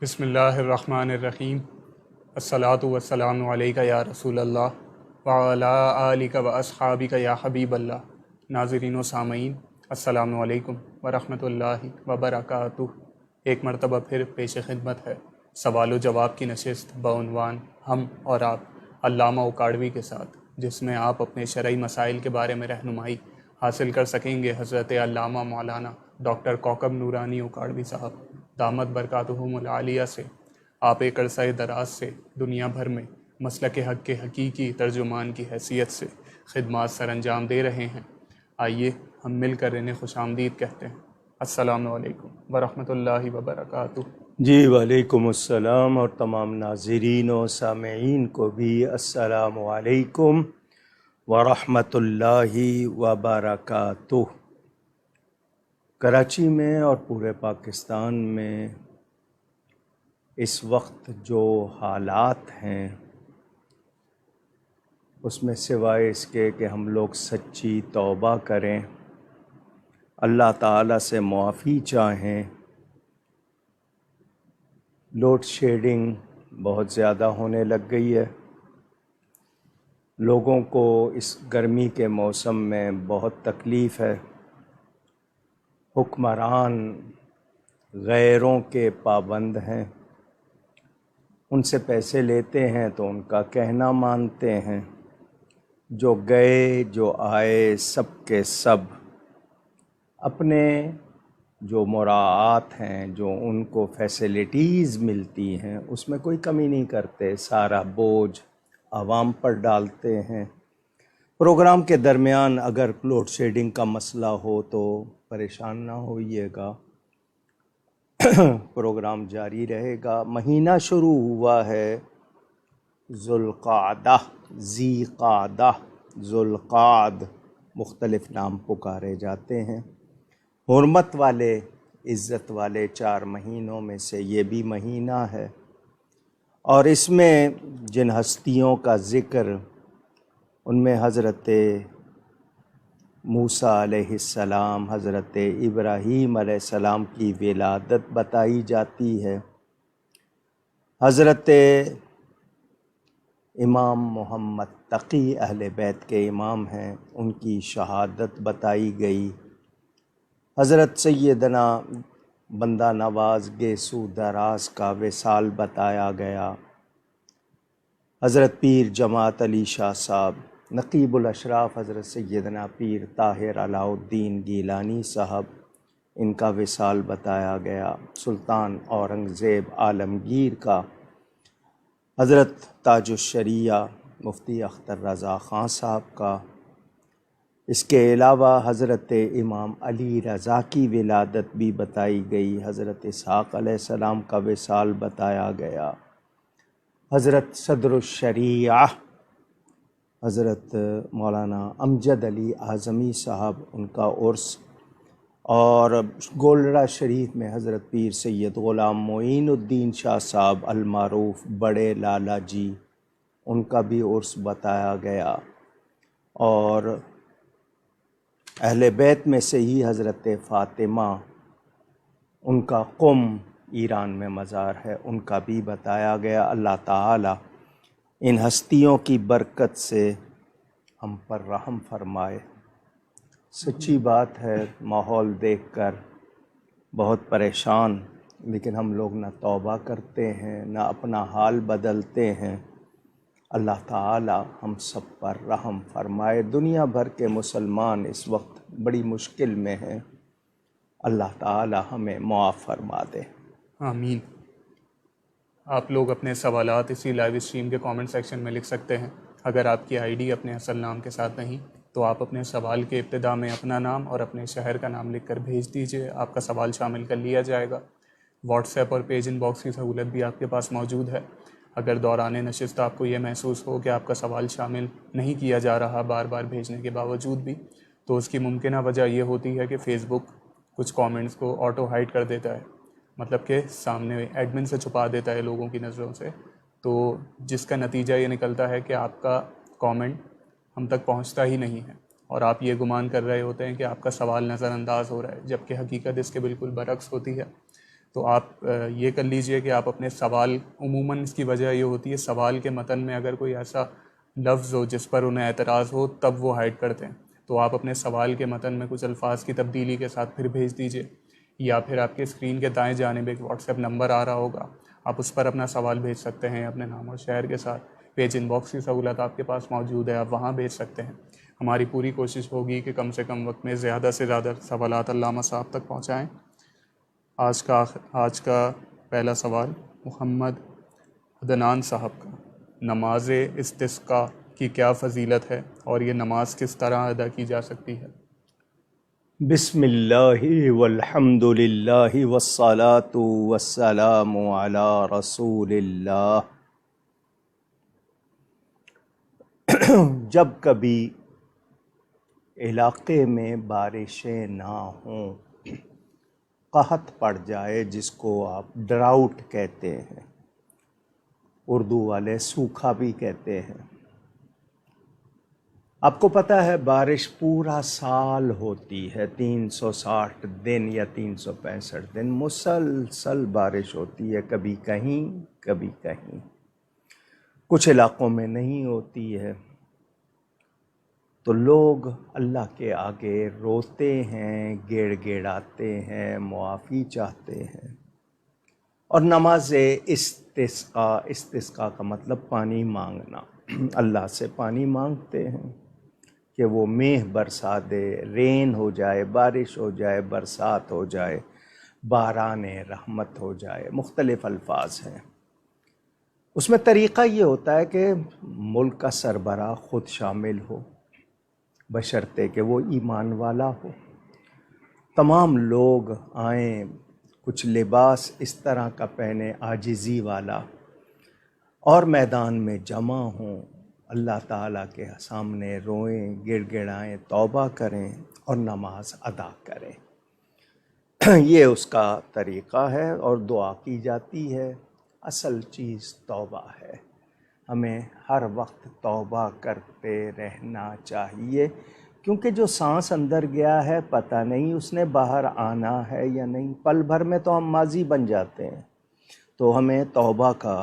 بسم اللہ الرحمن الرحیم۔ الصلاۃ والسلام علیک یا رسول اللہ وعلی آلک و اصحابک یا حبیب اللہ۔ ناظرین و سامعین، السلام علیکم ورحمۃ اللہ وبرکاتہ۔ ایک مرتبہ پھر پیش خدمت ہے سوال و جواب کی نشست بعنوان ہم اور آپ علامہ اکاڑوی کے ساتھ، جس میں آپ اپنے شرعی مسائل کے بارے میں رہنمائی حاصل کر سکیں گے حضرت علامہ مولانا ڈاکٹر کوکب نورانی اکاڑوی صاحب دامت برکاتہم العالیہ سے۔ آپ ایک عرصہ دراز سے دنیا بھر میں مسلک حق کے حقیقی ترجمان کی حیثیت سے خدمات سر انجام دے رہے ہیں۔ آئیے ہم مل کر انہیں خوش آمدید کہتے ہیں۔ السلام علیکم ورحمۃ اللہ وبرکاتہ۔ جی وعلیکم السلام، اور تمام ناظرین و سامعین کو بھی السلام علیکم ورحمۃ اللہ وبرکاتہ۔ کراچی میں اور پورے پاکستان میں اس وقت جو حالات ہیں، اس میں سوائے اس کے کہ ہم لوگ سچی توبہ کریں، اللہ تعالیٰ سے معافی چاہیں۔ لوڈ شیڈنگ بہت زیادہ ہونے لگ گئی ہے، لوگوں کو اس گرمی کے موسم میں بہت تکلیف ہے۔ حکمران غیروں کے پابند ہیں، ان سے پیسے لیتے ہیں تو ان کا کہنا مانتے ہیں۔ جو گئے جو آئے سب کے سب اپنے جو مراعات ہیں، جو ان کو فیسلٹیز ملتی ہیں، اس میں کوئی کمی نہیں کرتے، سارا بوجھ عوام پر ڈالتے ہیں۔ پروگرام کے درمیان اگر لوڈ شیڈنگ کا مسئلہ ہو تو پریشان نہ ہوئیے گا، پروگرام جاری رہے گا۔ مہینہ شروع ہوا ہے ذوالقعدہ، ذی قعدہ، ذوالقعد، مختلف نام پکارے جاتے ہیں۔ حرمت والے، عزت والے 4 مہینوں میں سے یہ بھی مہینہ ہے، اور اس میں جن ہستیوں کا ذکر، ان میں حضرت موسیٰ علیہ السلام، حضرت ابراہیم علیہ السلام کی ولادت بتائی جاتی ہے، حضرت امام محمد تقی اہل بیت کے امام ہیں، ان کی شہادت بتائی گئی، حضرت سیدنا بندہ نواز گیسو دراز کا وصال بتایا گیا، حضرت پیر جماعت علی شاہ صاحب، نقیب الاشراف حضرت سیدنا پیر طاہر علاء الدین گیلانی صاحب، ان کا وصال بتایا گیا، سلطان اورنگزیب عالمگیر کا، حضرت تاج الشریعہ مفتی اختر رضا خان صاحب کا، اس کے علاوہ حضرت امام علی رضا کی ولادت بھی بتائی گئی، حضرت اسحاق علیہ السلام کا وصال بتایا گیا، حضرت صدر الشریعہ حضرت مولانا امجد علی اعظمی صاحب، ان کا عرس، اور گولڑہ شریف میں حضرت پیر سید غلام معین الدین شاہ صاحب المعروف بڑے لالا جی، ان کا بھی عرس بتایا گیا، اور اہل بیت میں سے ہی حضرت فاطمہ، ان کا قم ایران میں مزار ہے، ان کا بھی بتایا گیا۔ اللہ تعالی ان ہستیوں کی برکت سے ہم پر رحم فرمائے۔ سچی بات ہے، ماحول دیکھ کر بہت پریشان، لیکن ہم لوگ نہ توبہ کرتے ہیں نہ اپنا حال بدلتے ہیں۔ اللہ تعالی ہم سب پر رحم فرمائے۔ دنیا بھر کے مسلمان اس وقت بڑی مشکل میں ہیں، اللہ تعالی ہمیں معاف فرما دے۔ آمین۔ آپ لوگ اپنے سوالات اسی لائیو اسٹریم کے کامنٹ سیکشن میں لکھ سکتے ہیں۔ اگر آپ کی آئی ڈی اپنے اصل نام کے ساتھ نہیں تو آپ اپنے سوال کے ابتدا میں اپنا نام اور اپنے شہر کا نام لکھ کر بھیج دیجئے، آپ کا سوال شامل کر لیا جائے گا۔ واٹس ایپ اور پیج ان باکس کی سہولت بھی آپ کے پاس موجود ہے۔ اگر دوران نشست آپ کو یہ محسوس ہو کہ آپ کا سوال شامل نہیں کیا جا رہا بار بار بھیجنے کے باوجود بھی، تو اس کی ممکنہ وجہ یہ ہوتی ہے کہ فیس بک کچھ کامنٹس کو آٹو ہائڈ کر دیتا ہے، مطلب کہ سامنے ایڈمن سے چھپا دیتا ہے لوگوں کی نظروں سے، تو جس کا نتیجہ یہ نکلتا ہے کہ آپ کا کامنٹ ہم تک پہنچتا ہی نہیں ہے، اور آپ یہ گمان کر رہے ہوتے ہیں کہ آپ کا سوال نظر انداز ہو رہا ہے، جبکہ حقیقت اس کے بالکل برعکس ہوتی ہے۔ تو آپ یہ کر لیجئے کہ آپ اپنے سوال، عموماً اس کی وجہ یہ ہوتی ہے سوال کے متن میں اگر کوئی ایسا لفظ ہو جس پر انہیں اعتراض ہو تب وہ ہائڈ کرتے ہیں، تو آپ اپنے سوال کے متن میں کچھ الفاظ کی تبدیلی کے ساتھ پھر بھیج دیجئے، یا پھر آپ کے اسکرین کے دائیں جانب ایک واٹس ایپ نمبر آ رہا ہوگا، آپ اس پر اپنا سوال بھیج سکتے ہیں اپنے نام اور شہر کے ساتھ۔ پیج ان باکس کی سہولت آپ کے پاس موجود ہے، آپ وہاں بھیج سکتے ہیں۔ ہماری پوری کوشش ہوگی کہ کم سے کم وقت میں زیادہ سے زیادہ سوالات علامہ صاحب تک پہنچائیں۔ آج کا پہلا سوال محمد عدنان صاحب کا، نماز استسقاء کی کیا فضیلت ہے اور یہ نماز کس طرح ادا کی جا سکتی ہے؟ بسم اللہ والحمد للہ والصلاة والسلام علی رسول اللہ۔ جب کبھی علاقے میں بارشیں نہ ہوں، قحط پڑ جائے جس کو آپ ڈراؤٹ کہتے ہیں، اردو والے سوکھا بھی کہتے ہیں۔ آپ کو پتہ ہے بارش پورا سال ہوتی ہے، 360 دن یا 365 دن مسلسل بارش ہوتی ہے، کبھی کہیں کبھی کہیں، کچھ علاقوں میں نہیں ہوتی ہے، تو لوگ اللہ کے آگے روتے ہیں، گڑ گڑاتے ہیں، معافی چاہتے ہیں، اور نماز استسقاء کا مطلب پانی مانگنا، اللہ سے پانی مانگتے ہیں کہ وہ میہ برسا دے، رین ہو جائے، بارش ہو جائے، برسات ہو جائے، باران رحمت ہو جائے، مختلف الفاظ ہیں۔ اس میں طریقہ یہ ہوتا ہے کہ ملک کا سربراہ خود شامل ہو، بشرطے کہ وہ ایمان والا ہو، تمام لوگ آئیں، کچھ لباس اس طرح کا پہنے عاجزی والا، اور میدان میں جمع ہوں، اللہ تعالیٰ کے سامنے روئیں، گڑ گڑائیں، توبہ کریں اور نماز ادا کریں۔ یہ اس کا طریقہ ہے اور دعا کی جاتی ہے۔ اصل چیز توبہ ہے، ہمیں ہر وقت توبہ کرتے رہنا چاہیے، کیونکہ جو سانس اندر گیا ہے پتہ نہیں اس نے باہر آنا ہے یا نہیں، پل بھر میں تو ہم ماضی بن جاتے ہیں، تو ہمیں توبہ کا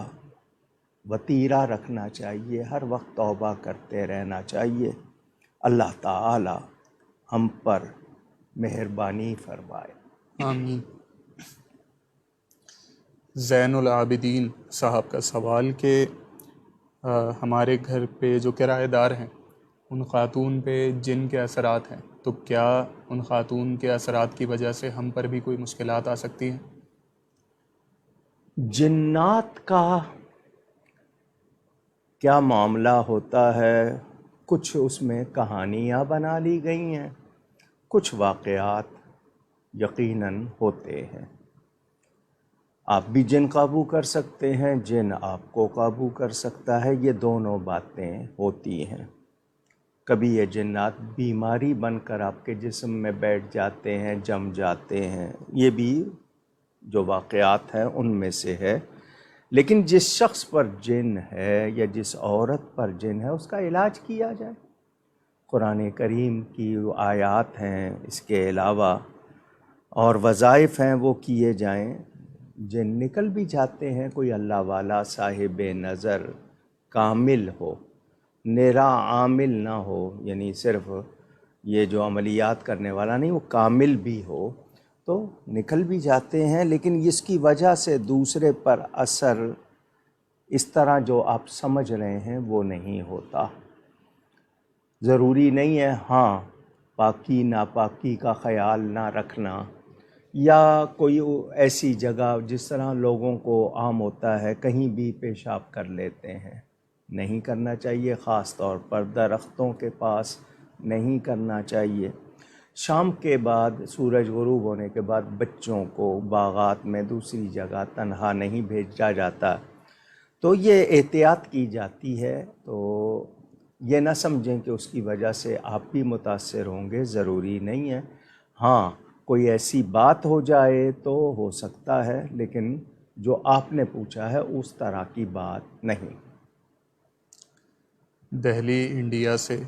وتیرہ رکھنا چاہیے، ہر وقت توبہ کرتے رہنا چاہیے۔ اللہ تعالی ہم پر مہربانی فرمائے، آمین۔ زین العابدین صاحب کا سوال کہ ہمارے گھر پہ جو کرایہ دار ہیں ان خاتون پہ جن کے اثرات ہیں، تو کیا ان خاتون کے اثرات کی وجہ سے ہم پر بھی کوئی مشکلات آ سکتی ہیں؟ جنات کا کیا معاملہ ہوتا ہے؟ کچھ اس میں کہانیاں بنا لی گئی ہیں، کچھ واقعات یقیناً ہوتے ہیں۔ آپ بھی جن قابو کر سکتے ہیں، جن آپ کو قابو کر سکتا ہے، یہ دونوں باتیں ہوتی ہیں۔ کبھی یہ جنات بیماری بن کر آپ کے جسم میں بیٹھ جاتے ہیں، جم جاتے ہیں، یہ بھی جو واقعات ہیں ان میں سے ہے۔ لیکن جس شخص پر جن ہے یا جس عورت پر جن ہے اس کا علاج کیا جائے، قرآن کریم کی آیات ہیں، اس کے علاوہ اور وظائف ہیں وہ کیے جائیں، جن نکل بھی جاتے ہیں۔ کوئی اللہ والا صاحب نظر کامل ہو، نیرا عامل نہ ہو، یعنی صرف یہ جو عملیات کرنے والا نہیں، وہ کامل بھی ہو تو نکل بھی جاتے ہیں، لیکن اس کی وجہ سے دوسرے پر اثر اس طرح جو آپ سمجھ رہے ہیں وہ نہیں ہوتا۔ ضروری نہیں ہے، ہاں پاکی ناپاکی کا خیال نہ رکھنا، یا کوئی ایسی جگہ جس طرح لوگوں کو عام ہوتا ہے کہیں بھی پیشاب کر لیتے ہیں، نہیں کرنا چاہیے، خاص طور پر درختوں کے پاس نہیں کرنا چاہیے۔ شام کے بعد، سورج غروب ہونے کے بعد بچوں کو باغات میں دوسری جگہ تنہا نہیں بھیجا جاتا، تو یہ احتیاط کی جاتی ہے۔ تو یہ نہ سمجھیں کہ اس کی وجہ سے آپ بھی متاثر ہوں گے، ضروری نہیں ہے۔ ہاں کوئی ایسی بات ہو جائے تو ہو سکتا ہے، لیکن جو آپ نے پوچھا ہے اس طرح کی بات نہیں۔ دہلی انڈیا سے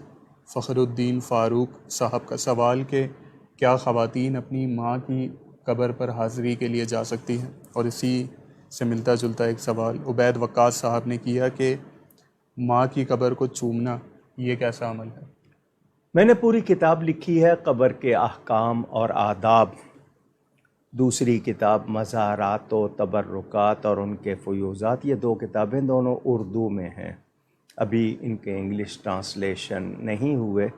فخر الدین فاروق صاحب کا سوال کہ کیا خواتین اپنی ماں کی قبر پر حاضری کے لیے جا سکتی ہیں؟ اور اسی سے ملتا جلتا ایک سوال عبید وقاص صاحب نے کیا کہ ماں کی قبر کو چومنا یہ کیسا عمل ہے؟ میں نے پوری کتاب لکھی ہے قبر کے احکام اور آداب، دوسری کتاب مزارات و تبرکات اور ان کے فیوزات، یہ 2 کتابیں دونوں اردو میں ہیں، ابھی ان کے انگلش ٹرانسلیشن نہیں ہوئے۔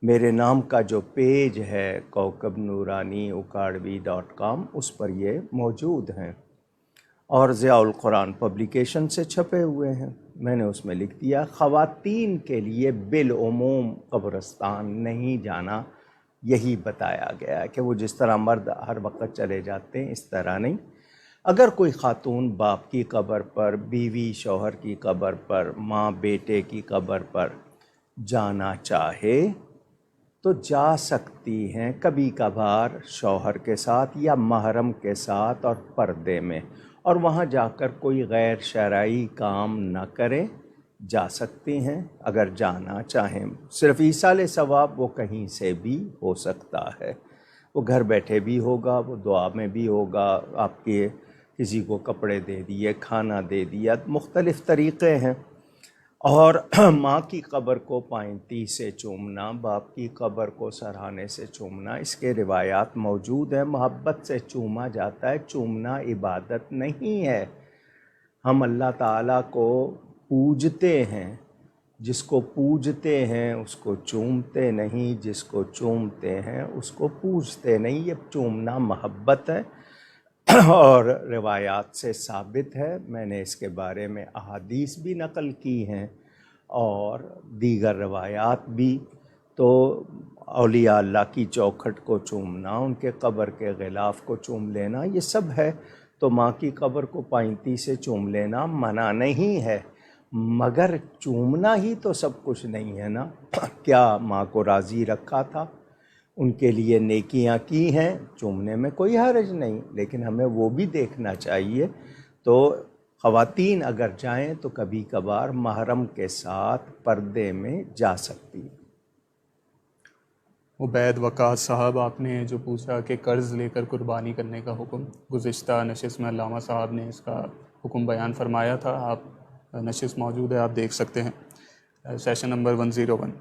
میرے نام کا جو پیج ہے کوکب نورانی ukadvi.com اس پر یہ موجود ہیں، اور ضیاء القرآن پبلیکیشن سے چھپے ہوئے ہیں۔ میں نے اس میں لکھ دیا خواتین کے لیے بالعموم قبرستان نہیں جانا، یہی بتایا گیا کہ وہ جس طرح مرد ہر وقت چلے جاتے ہیں اس طرح نہیں۔ اگر کوئی خاتون باپ کی قبر پر، بیوی شوہر کی قبر پر، ماں بیٹے کی قبر پر جانا چاہے تو جا سکتی ہیں، کبھی کبھار شوہر کے ساتھ یا محرم کے ساتھ اور پردے میں، اور وہاں جا کر کوئی غیر شرعی کام نہ کرے، جا سکتی ہیں اگر جانا چاہیں۔ صرف ایصال ثواب وہ کہیں سے بھی ہو سکتا ہے، وہ گھر بیٹھے بھی ہوگا، وہ دعا میں بھی ہوگا، آپ کے کسی کو کپڑے دے دیے، کھانا دے دیا، مختلف طریقے ہیں۔ اور ماں کی قبر کو پائنتی سے چومنا، باپ کی قبر کو سرہانے سے چومنا، اس کے روایات موجود ہیں۔ محبت سے چوما جاتا ہے، چومنا عبادت نہیں ہے۔ ہم اللہ تعالیٰ کو پوجتے ہیں، جس کو پوجتے ہیں اس کو چومتے نہیں، جس کو چومتے ہیں اس کو پوجتے نہیں۔ یہ چومنا محبت ہے اور روایات سے ثابت ہے۔ میں نے اس کے بارے میں احادیث بھی نقل کی ہیں اور دیگر روایات بھی۔ تو اولیاء اللہ کی چوکھٹ کو چومنا، ان کے قبر کے غلاف کو چوم لینا، یہ سب ہے۔ تو ماں کی قبر کو پائنتی سے چوم لینا منع نہیں ہے، مگر چومنا ہی تو سب کچھ نہیں ہے نا۔ کیا ماں کو راضی رکھا تھا، ان کے لیے نیکیاں کی ہیں، چومنے میں کوئی حرج نہیں، لیکن ہمیں وہ بھی دیکھنا چاہیے۔ تو خواتین اگر جائیں تو کبھی کبھار محرم کے ساتھ پردے میں جا سکتی ہیں۔ عبید وقاص صاحب، آپ نے جو پوچھا کہ قرض لے کر قربانی کرنے کا حکم، گزشتہ نشست میں علامہ صاحب نے اس کا حکم بیان فرمایا تھا، آپ نشست موجود ہے، آپ دیکھ سکتے ہیں، سیشن نمبر 101۔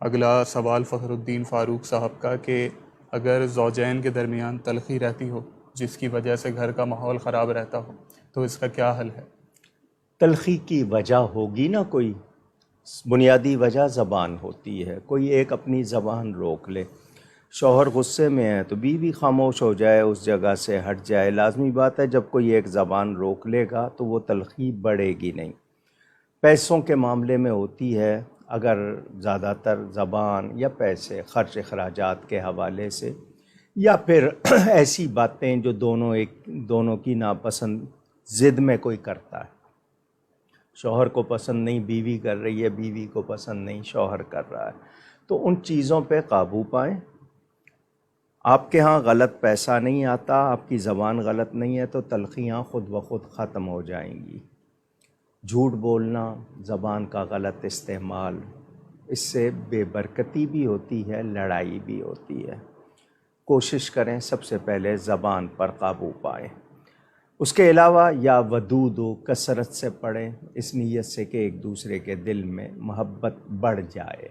اگلا سوال فخر الدین فاروق صاحب کا کہ اگر زوجین کے درمیان تلخی رہتی ہو جس کی وجہ سے گھر کا ماحول خراب رہتا ہو تو اس کا کیا حل ہے؟ تلخی کی وجہ ہوگی نا، کوئی بنیادی وجہ زبان ہوتی ہے، کوئی ایک اپنی زبان روک لے۔ شوہر غصے میں ہے تو بیوی خاموش ہو جائے، اس جگہ سے ہٹ جائے۔ لازمی بات ہے جب کوئی ایک زبان روک لے گا تو وہ تلخی بڑھے گی نہیں۔ پیسوں کے معاملے میں ہوتی ہے، اگر زیادہ تر زبان یا پیسے خرچ اخراجات کے حوالے سے، یا پھر ایسی باتیں جو دونوں کی ناپسند ضد میں کوئی کرتا ہے، شوہر کو پسند نہیں بیوی کر رہی ہے، بیوی کو پسند نہیں شوہر کر رہا ہے، تو ان چیزوں پہ قابو پائیں۔ آپ کے ہاں غلط پیسہ نہیں آتا، آپ کی زبان غلط نہیں ہے، تو تلخیاں خود بخود ختم ہو جائیں گی۔ جھوٹ بولنا، زبان کا غلط استعمال، اس سے بے برکتی بھی ہوتی ہے، لڑائی بھی ہوتی ہے۔ کوشش کریں سب سے پہلے زبان پر قابو پائیں۔ اس کے علاوہ یا ودود و کثرت سے پڑھیں، اس نیت سے کہ ایک دوسرے کے دل میں محبت بڑھ جائے۔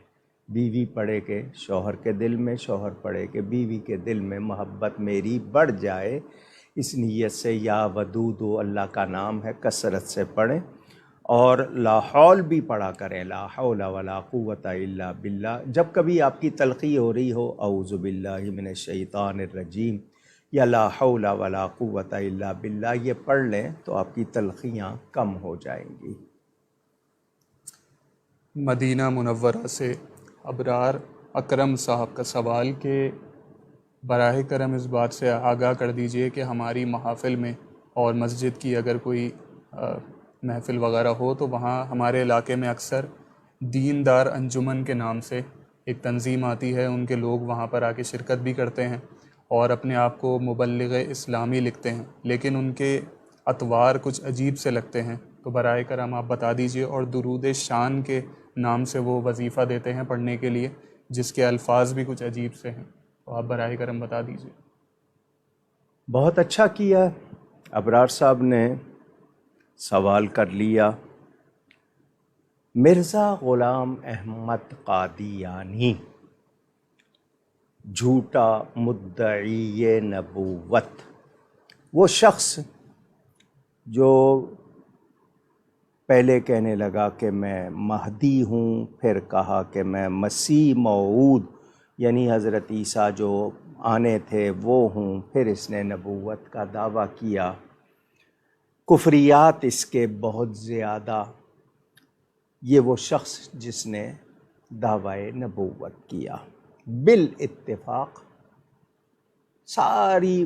بیوی پڑھے کہ شوہر کے دل میں، شوہر پڑھے کہ بیوی کے دل میں محبت میری بڑھ جائے، اس نیت سے یا ودود و اللہ کا نام ہے، کثرت سے پڑھیں۔ اور لا حول بھی پڑھا کریں، لا حول ولا قوت الا باللہ۔ جب کبھی آپ کی تلخی ہو رہی ہو، اعوذ باللہ من الشیطان الرجیم یا لا حول ولا قوت الا باللہ، یہ پڑھ لیں تو آپ کی تلخیاں کم ہو جائیں گی۔ مدینہ منورہ سے ابرار اکرم صاحب کا سوال کہ براہ کرم اس بات سے آگاہ کر دیجئے کہ ہماری محافل میں اور مسجد کی اگر کوئی محفل وغیرہ ہو تو وہاں ہمارے علاقے میں اکثر دیندار انجمن کے نام سے ایک تنظیم آتی ہے، ان کے لوگ وہاں پر آ کے شرکت بھی کرتے ہیں اور اپنے آپ کو مبلغ اسلامی لکھتے ہیں، لیکن ان کے اطوار کچھ عجیب سے لگتے ہیں، تو برائے کرم آپ بتا دیجئے۔ اور درود شان کے نام سے وہ وظیفہ دیتے ہیں پڑھنے کے لیے، جس کے الفاظ بھی کچھ عجیب سے ہیں، تو آپ براہ کرم بتا دیجئے۔ بہت اچھا کیا ابرار صاحب نے سوال کر لیا۔ مرزا غلام احمد قادیانی جھوٹا مدعی نبوت، وہ شخص جو پہلے کہنے لگا کہ میں مہدی ہوں، پھر کہا کہ میں مسیح موعود یعنی حضرت عیسیٰ جو آنے تھے وہ ہوں، پھر اس نے نبوت کا دعویٰ کیا۔ کفریات اس کے بہت زیادہ۔ یہ وہ شخص جس نے دعوی نبوت کیا۔ بالاتفاق ساری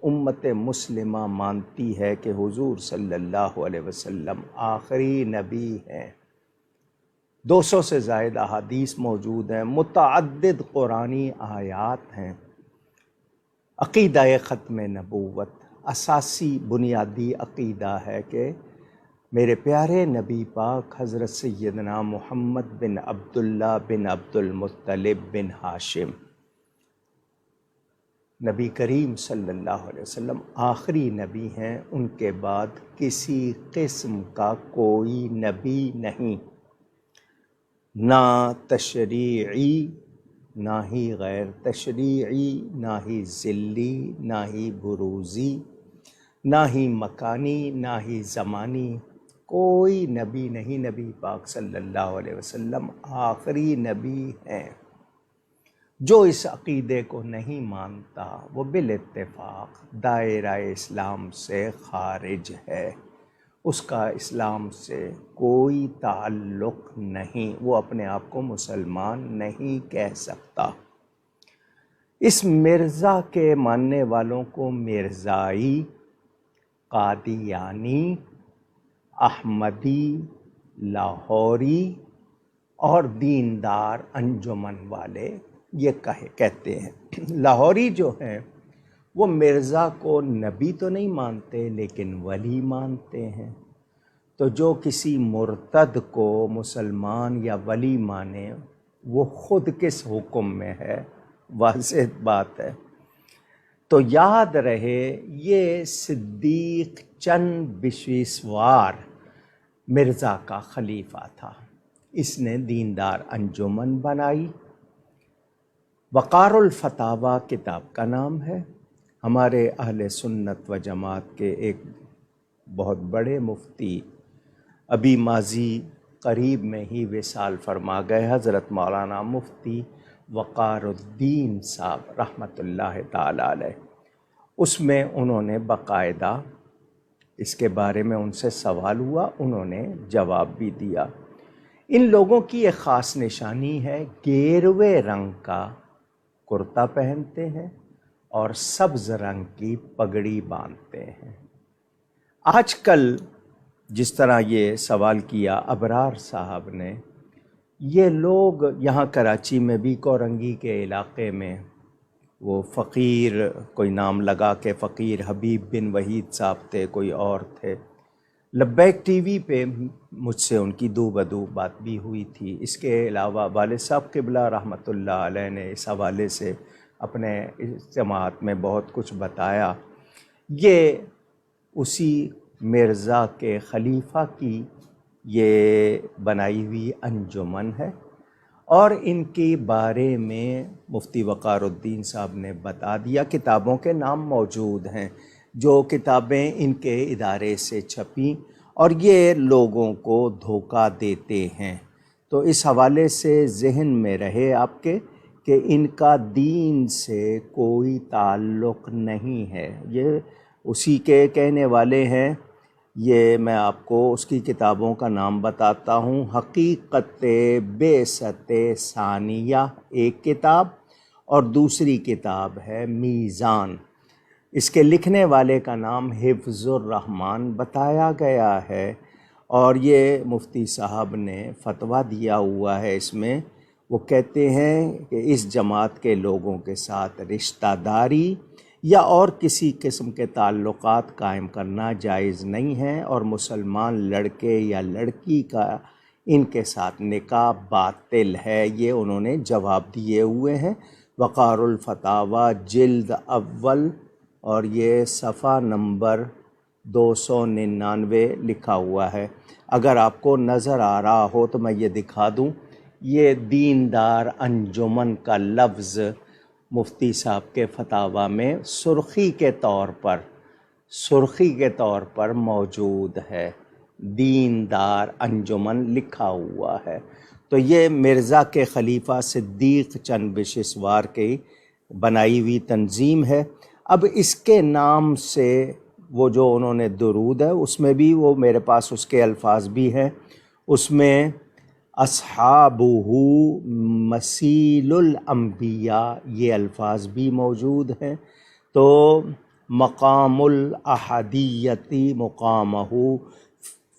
امت مسلمہ مانتی ہے کہ حضور صلی اللہ علیہ وسلم آخری نبی ہیں۔ 200 سے زائد احادیث موجود ہیں، متعدد قرآنی آیات ہیں۔ عقیدہ ختم نبوت اساسی بنیادی عقیدہ ہے کہ میرے پیارے نبی پاک حضرت سیدنا محمد بن عبداللہ بن عبد المطلب بن ہاشم، نبی کریم صلی اللہ علیہ وسلم آخری نبی ہیں، ان کے بعد کسی قسم کا کوئی نبی نہیں، نہ تشریعی، نہ ہی غیر تشریعی، نہ ہی ذلی، نہ ہی بروزی، نہ ہی مکانی، نہ ہی زمانی، کوئی نبی نہیں۔ نبی پاک صلی اللہ علیہ وسلم آخری نبی ہیں۔ جو اس عقیدے کو نہیں مانتا وہ بالاتفاق دائرہ اسلام سے خارج ہے، اس کا اسلام سے کوئی تعلق نہیں، وہ اپنے آپ کو مسلمان نہیں کہہ سکتا۔ اس مرزا کے ماننے والوں کو مرزائی، قادیانی، احمدی، لاہوری اور دیندار انجمن والے یہ کہتے ہیں۔ لاہوری جو ہیں وہ مرزا کو نبی تو نہیں مانتے لیکن ولی مانتے ہیں۔ تو جو کسی مرتد کو مسلمان یا ولی مانے وہ خود کس حکم میں ہے، واضح بات ہے۔ تو یاد رہے یہ صدیق چند بشیسوار مرزا کا خلیفہ تھا، اس نے دیندار انجمن بنائی۔ وقار الفتاویٰ کتاب کا نام ہے۔ ہمارے اہل سنت و جماعت کے ایک بہت بڑے مفتی ابھی ماضی قریب میں ہی وصال فرما گئے، حضرت مولانا مفتی وقار الدین صاحب رحمۃ اللہ تعالی علیہ، اس میں انہوں نے باقاعدہ اس کے بارے میں ان سے سوال ہوا، انہوں نے جواب بھی دیا۔ ان لوگوں کی ایک خاص نشانی ہے، گیروے رنگ کا کرتا پہنتے ہیں اور سبز رنگ کی پگڑی باندھتے ہیں۔ آج کل جس طرح یہ سوال کیا ابرار صاحب نے، یہ لوگ یہاں کراچی میں بھی کورنگی کے علاقے میں وہ فقیر کوئی نام لگا کہ فقیر حبیب بن وحید صاحب تھے، کوئی اور تھے، لبیک ٹی وی پہ مجھ سے ان کی دو بدو بات بھی ہوئی تھی۔ اس کے علاوہ والد صاحب قبلہ رحمۃ اللہ علیہ نے اس حوالے سے اپنے اجتماعات میں بہت کچھ بتایا۔ یہ اسی مرزا کے خلیفہ کی یہ بنائی ہوئی انجمن ہے، اور ان کے بارے میں مفتی وقار الدین صاحب نے بتا دیا۔ کتابوں کے نام موجود ہیں، جو کتابیں ان کے ادارے سے چھپیں، اور یہ لوگوں کو دھوکہ دیتے ہیں۔ تو اس حوالے سے ذہن میں رہے آپ کے کہ ان کا دین سے کوئی تعلق نہیں ہے، یہ اسی کے کہنے والے ہیں۔ یہ میں آپ کو اس کی کتابوں کا نام بتاتا ہوں۔ حقیقت بعثت ثانیہ ایک کتاب، اور دوسری کتاب ہے میزان۔ اس کے لکھنے والے کا نام حفظ الرحمن بتایا گیا ہے، اور یہ مفتی صاحب نے فتویٰ دیا ہوا ہے اس میں۔ وہ کہتے ہیں کہ اس جماعت کے لوگوں کے ساتھ رشتہ داری یا اور کسی قسم کے تعلقات قائم کرنا جائز نہیں ہے، اور مسلمان لڑکے یا لڑکی کا ان کے ساتھ نکاح باطل ہے۔ یہ انہوں نے جواب دیے ہوئے ہیں۔ وقار الفتاویٰ جلد اول اور یہ صفحہ نمبر 299 لکھا ہوا ہے۔ اگر آپ کو نظر آ رہا ہو تو میں یہ دکھا دوں، یہ دیندار انجمن کا لفظ مفتی صاحب کے فتاویٰ میں سرخی کے طور پر موجود ہے، دیندار انجمن لکھا ہوا ہے۔ تو یہ مرزا کے خلیفہ صدیق چند بشسوار کی بنائی ہوئی تنظیم ہے۔ اب اس کے نام سے وہ جو انہوں نے درود ہے اس میں بھی وہ میرے پاس اس کے الفاظ بھی ہیں، اس میں اصحابہ مسیل الانبیاء یہ الفاظ بھی موجود ہیں۔ تو مقام الاحدیتی مقامہ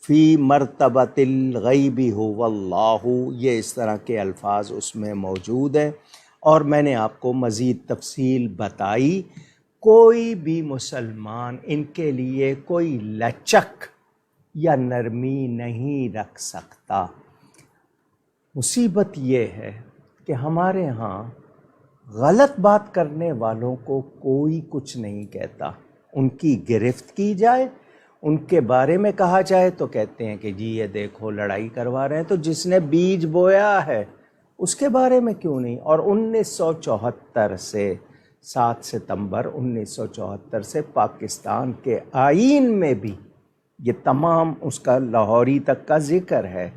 فی مرتبۃ الغیب هو اللہ، یہ اس طرح کے الفاظ اس میں موجود ہیں۔ اور میں نے آپ کو مزید تفصیل بتائی، کوئی بھی مسلمان ان کے لیے کوئی لچک یا نرمی نہیں رکھ سکتا۔ مصیبت یہ ہے کہ ہمارے ہاں غلط بات کرنے والوں کو کوئی کچھ نہیں کہتا، ان کی گرفت کی جائے، ان کے بارے میں کہا جائے تو کہتے ہیں کہ جی یہ دیکھو لڑائی کروا رہے ہیں، تو جس نے بیج بویا ہے اس کے بارے میں کیوں نہیں؟ اور 1974 سے 7 ستمبر 1974 سے پاکستان کے آئین میں بھی یہ تمام اس کا لاہوری تک کا ذکر ہے۔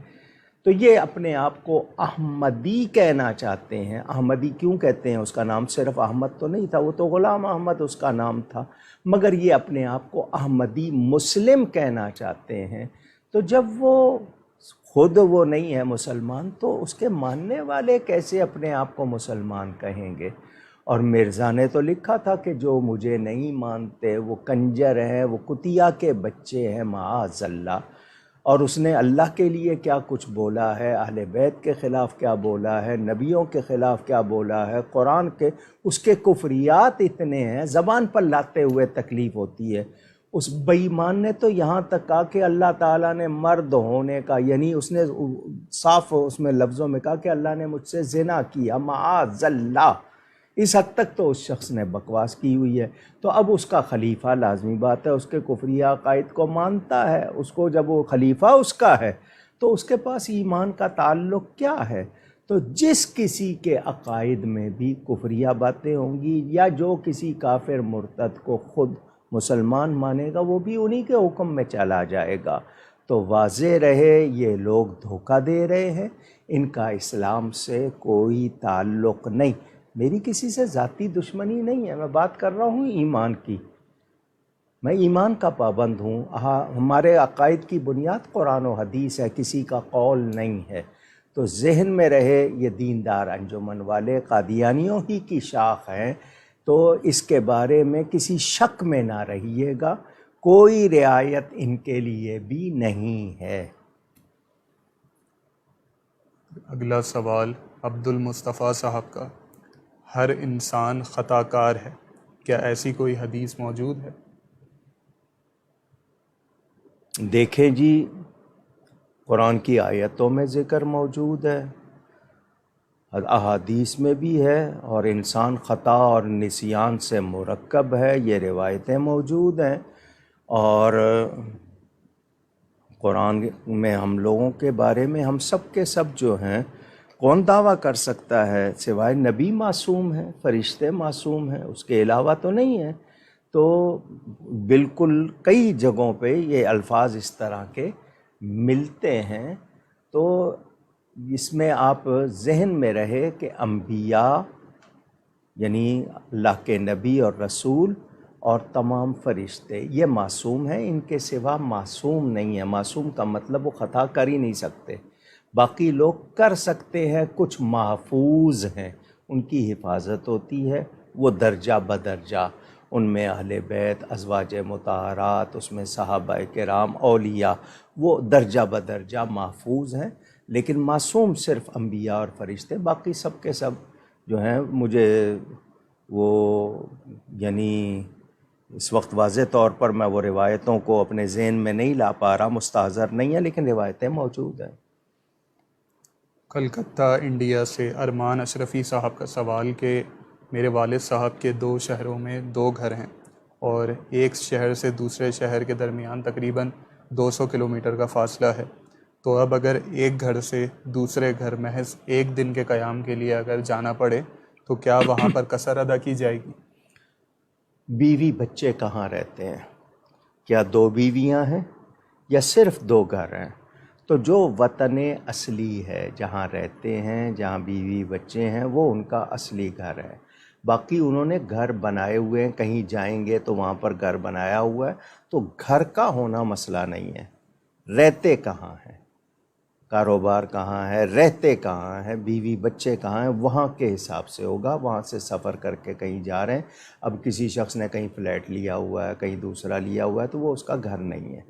تو یہ اپنے آپ کو احمدی کہنا چاہتے ہیں۔ احمدی کیوں کہتے ہیں؟ اس کا نام صرف احمد تو نہیں تھا، وہ تو غلام احمد اس کا نام تھا، مگر یہ اپنے آپ کو احمدی مسلم کہنا چاہتے ہیں۔ تو جب وہ خود وہ نہیں ہے مسلمان تو اس کے ماننے والے کیسے اپنے آپ کو مسلمان کہیں گے؟ اور مرزا نے تو لکھا تھا کہ جو مجھے نہیں مانتے وہ کنجر ہیں، وہ کتیا کے بچے ہیں، معاذ اللہ۔ اور اس نے اللہ کے لیے کیا کچھ بولا ہے، اہل بیت کے خلاف کیا بولا ہے، نبیوں کے خلاف کیا بولا ہے، قرآن کے اس کے کفریات اتنے ہیں، زبان پر لاتے ہوئے تکلیف ہوتی ہے۔ اس بے ایمان نے تو یہاں تک کہا کہ اللہ تعالیٰ نے مرد ہونے کا، یعنی اس نے صاف اس میں لفظوں میں کہا کہ اللہ نے مجھ سے زنا کیا، معاذ اللہ۔ اس حد تک تو اس شخص نے بکواس کی ہوئی ہے۔ تو اب اس کا خلیفہ لازمی بات ہے اس کے کفریہ عقائد کو مانتا ہے، اس کو جب وہ خلیفہ اس کا ہے تو اس کے پاس ایمان کا تعلق کیا ہے؟ تو جس کسی کے عقائد میں بھی کفریہ باتیں ہوں گی یا جو کسی کافر مرتد کو خود مسلمان مانے گا وہ بھی انہی کے حکم میں چلا جائے گا۔ تو واضح رہے یہ لوگ دھوکہ دے رہے ہیں، ان کا اسلام سے کوئی تعلق نہیں۔ میری کسی سے ذاتی دشمنی نہیں ہے، میں بات کر رہا ہوں ایمان کی، میں ایمان کا پابند ہوں۔ ہمارے عقائد کی بنیاد قرآن و حدیث ہے، کسی کا قول نہیں ہے۔ تو ذہن میں رہے یہ دیندار انجمن والے قادیانیوں ہی کی شاخ ہیں، تو اس کے بارے میں کسی شک میں نہ رہیے گا، کوئی رعایت ان کے لیے بھی نہیں ہے۔ اگلا سوال عبد المصطفیٰ صاحب کا، ہر انسان خطا کار ہے، کیا ایسی کوئی حدیث موجود ہے؟ دیکھیں جی، قرآن کی آیتوں میں ذکر موجود ہے، احادیث میں بھی ہے، اور انسان خطا اور نسیان سے مرکب ہے، یہ روایتیں موجود ہیں۔ اور قرآن میں ہم لوگوں کے بارے میں ہم سب کے سب جو ہیں، کون دعویٰ کر سکتا ہے؟ سوائے نبی معصوم ہیں، فرشتے معصوم ہیں، اس کے علاوہ تو نہیں ہے۔ تو بالکل کئی جگہوں پہ یہ الفاظ اس طرح کے ملتے ہیں۔ تو اس میں آپ ذہن میں رہے کہ انبیاء یعنی اللہ کے نبی اور رسول اور تمام فرشتے یہ معصوم ہیں، ان کے سوا معصوم نہیں ہے۔ معصوم کا مطلب وہ خطا کر ہی نہیں سکتے، باقی لوگ کر سکتے ہیں، کچھ محفوظ ہیں، ان کی حفاظت ہوتی ہے، وہ درجہ بدرجہ، ان میں اہل بیت، ازواج مطہرات، اس میں صحابہ کرام، اولیاء، وہ درجہ بدرجہ محفوظ ہیں۔ لیکن معصوم صرف انبیاء اور فرشتے، باقی سب کے سب جو ہیں مجھے وہ یعنی اس وقت واضح طور پر میں وہ روایتوں کو اپنے ذہن میں نہیں لا پا رہا، مستحضر نہیں ہے، لیکن روایتیں موجود ہیں۔ کلکتہ انڈیا سے ارمان اشرفی صاحب کا سوال کہ میرے والد صاحب کے 2 شہروں میں 2 گھر ہیں، اور ایک شہر سے دوسرے شہر کے درمیان تقریباً 200 کلومیٹر کا فاصلہ ہے، تو اب اگر ایک گھر سے دوسرے گھر محض ایک دن کے قیام کے لیے اگر جانا پڑے تو کیا وہاں پر قصر ادا کی جائے گی؟ بیوی بچے کہاں رہتے ہیں؟ کیا 2 بیویاں ہیں یا صرف 2 گھر ہیں؟ تو جو وطن اصلی ہے، جہاں رہتے ہیں، جہاں بیوی بچے ہیں، وہ ان کا اصلی گھر ہے۔ باقی انہوں نے گھر بنائے ہوئے ہیں، کہیں جائیں گے تو وہاں پر گھر بنایا ہوا ہے، تو گھر کا ہونا مسئلہ نہیں ہے۔ رہتے کہاں ہیں، کاروبار کہاں ہے، رہتے کہاں ہیں، بیوی بچے کہاں ہیں، وہاں کے حساب سے ہوگا۔ وہاں سے سفر کر کے کہیں جا رہے ہیں، اب کسی شخص نے کہیں فلیٹ لیا ہوا ہے، کہیں دوسرا لیا ہوا ہے، تو وہ اس کا گھر نہیں ہے،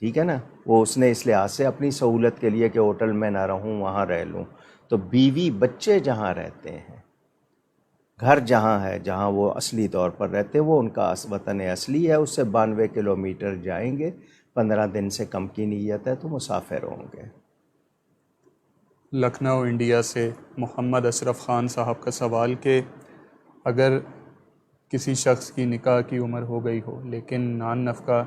ٹھیک ہے نا؟ وہ اس نے اس لحاظ سے اپنی سہولت کے لیے کہ ہوٹل میں نہ رہوں، وہاں رہ لوں۔ تو بیوی بچے جہاں رہتے ہیں، گھر جہاں ہے، جہاں وہ اصلی طور پر رہتے ہیں، وہ ان کا وطن اصلی ہے۔ اس سے 92 کلومیٹر جائیں گے، 15 دن سے کم کی نیت ہے، تو مسافر ہوں گے۔ لکھنؤ انڈیا سے محمد اشرف خان صاحب کا سوال کہ اگر کسی شخص کی نکاح کی عمر ہو گئی ہو لیکن نان نفقہ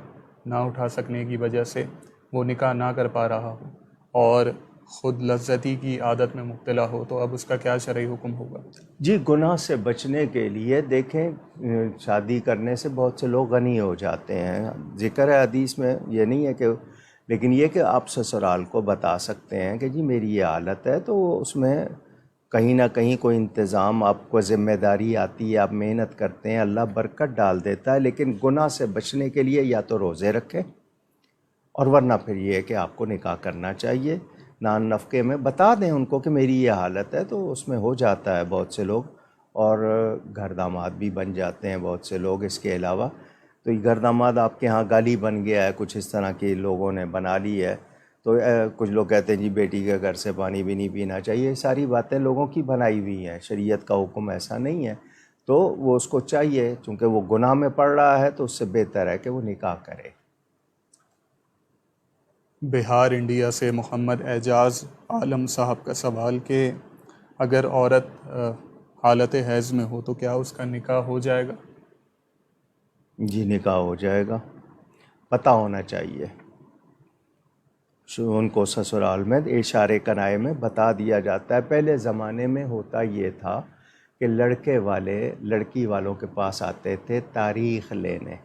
نہ اٹھا سکنے کی وجہ سے وہ نکاح نہ کر پا رہا ہو اور خود لذتی کی عادت میں مبتلا ہو، تو اب اس کا کیا شرعی حکم ہوگا؟ جی، گناہ سے بچنے کے لیے دیکھیں، شادی کرنے سے بہت سے لوگ غنی ہو جاتے ہیں، ذکر ہے حدیث میں، یہ نہیں ہے کہ، لیکن یہ کہ آپ سسرال کو بتا سکتے ہیں کہ جی میری یہ حالت ہے، تو اس میں کہیں نہ کہیں کوئی انتظام، آپ کو ذمہ داری آتی ہے، آپ محنت کرتے ہیں، اللہ برکت ڈال دیتا ہے۔ لیکن گناہ سے بچنے کے لیے یا تو روزے رکھیں، اور ورنہ پھر یہ ہے کہ آپ کو نکاح کرنا چاہیے۔ نان نفقے میں بتا دیں ان کو کہ میری یہ حالت ہے، تو اس میں ہو جاتا ہے بہت سے لوگ، اور گھر داماد بھی بن جاتے ہیں بہت سے لوگ۔ اس کے علاوہ تو یہ گھر داماد آپ کے ہاں گالی بن گیا ہے، کچھ اس طرح کی لوگوں نے بنا لی ہے، تو کچھ لوگ کہتے ہیں جی بیٹی کے گھر سے پانی بھی نہیں پینا چاہیے۔ یہ ساری باتیں لوگوں کی بنائی ہوئی ہیں، شریعت کا حکم ایسا نہیں ہے۔ تو وہ اس کو چاہیے، چونکہ وہ گناہ میں پڑ رہا ہے، تو اس سے بہتر ہے کہ وہ نکاح کرے۔ بہار انڈیا سے محمد اعجاز عالم صاحب کا سوال کہ اگر عورت حالت حیض میں ہو تو کیا اس کا نکاح ہو جائے گا؟ جی نکاح ہو جائے گا، پتہ ہونا چاہیے، ان کو سسرال میں اشارے کنائے میں بتا دیا جاتا ہے۔ پہلے زمانے میں ہوتا یہ تھا کہ لڑکے والے لڑکی والوں کے پاس آتے تھے تاریخ لینے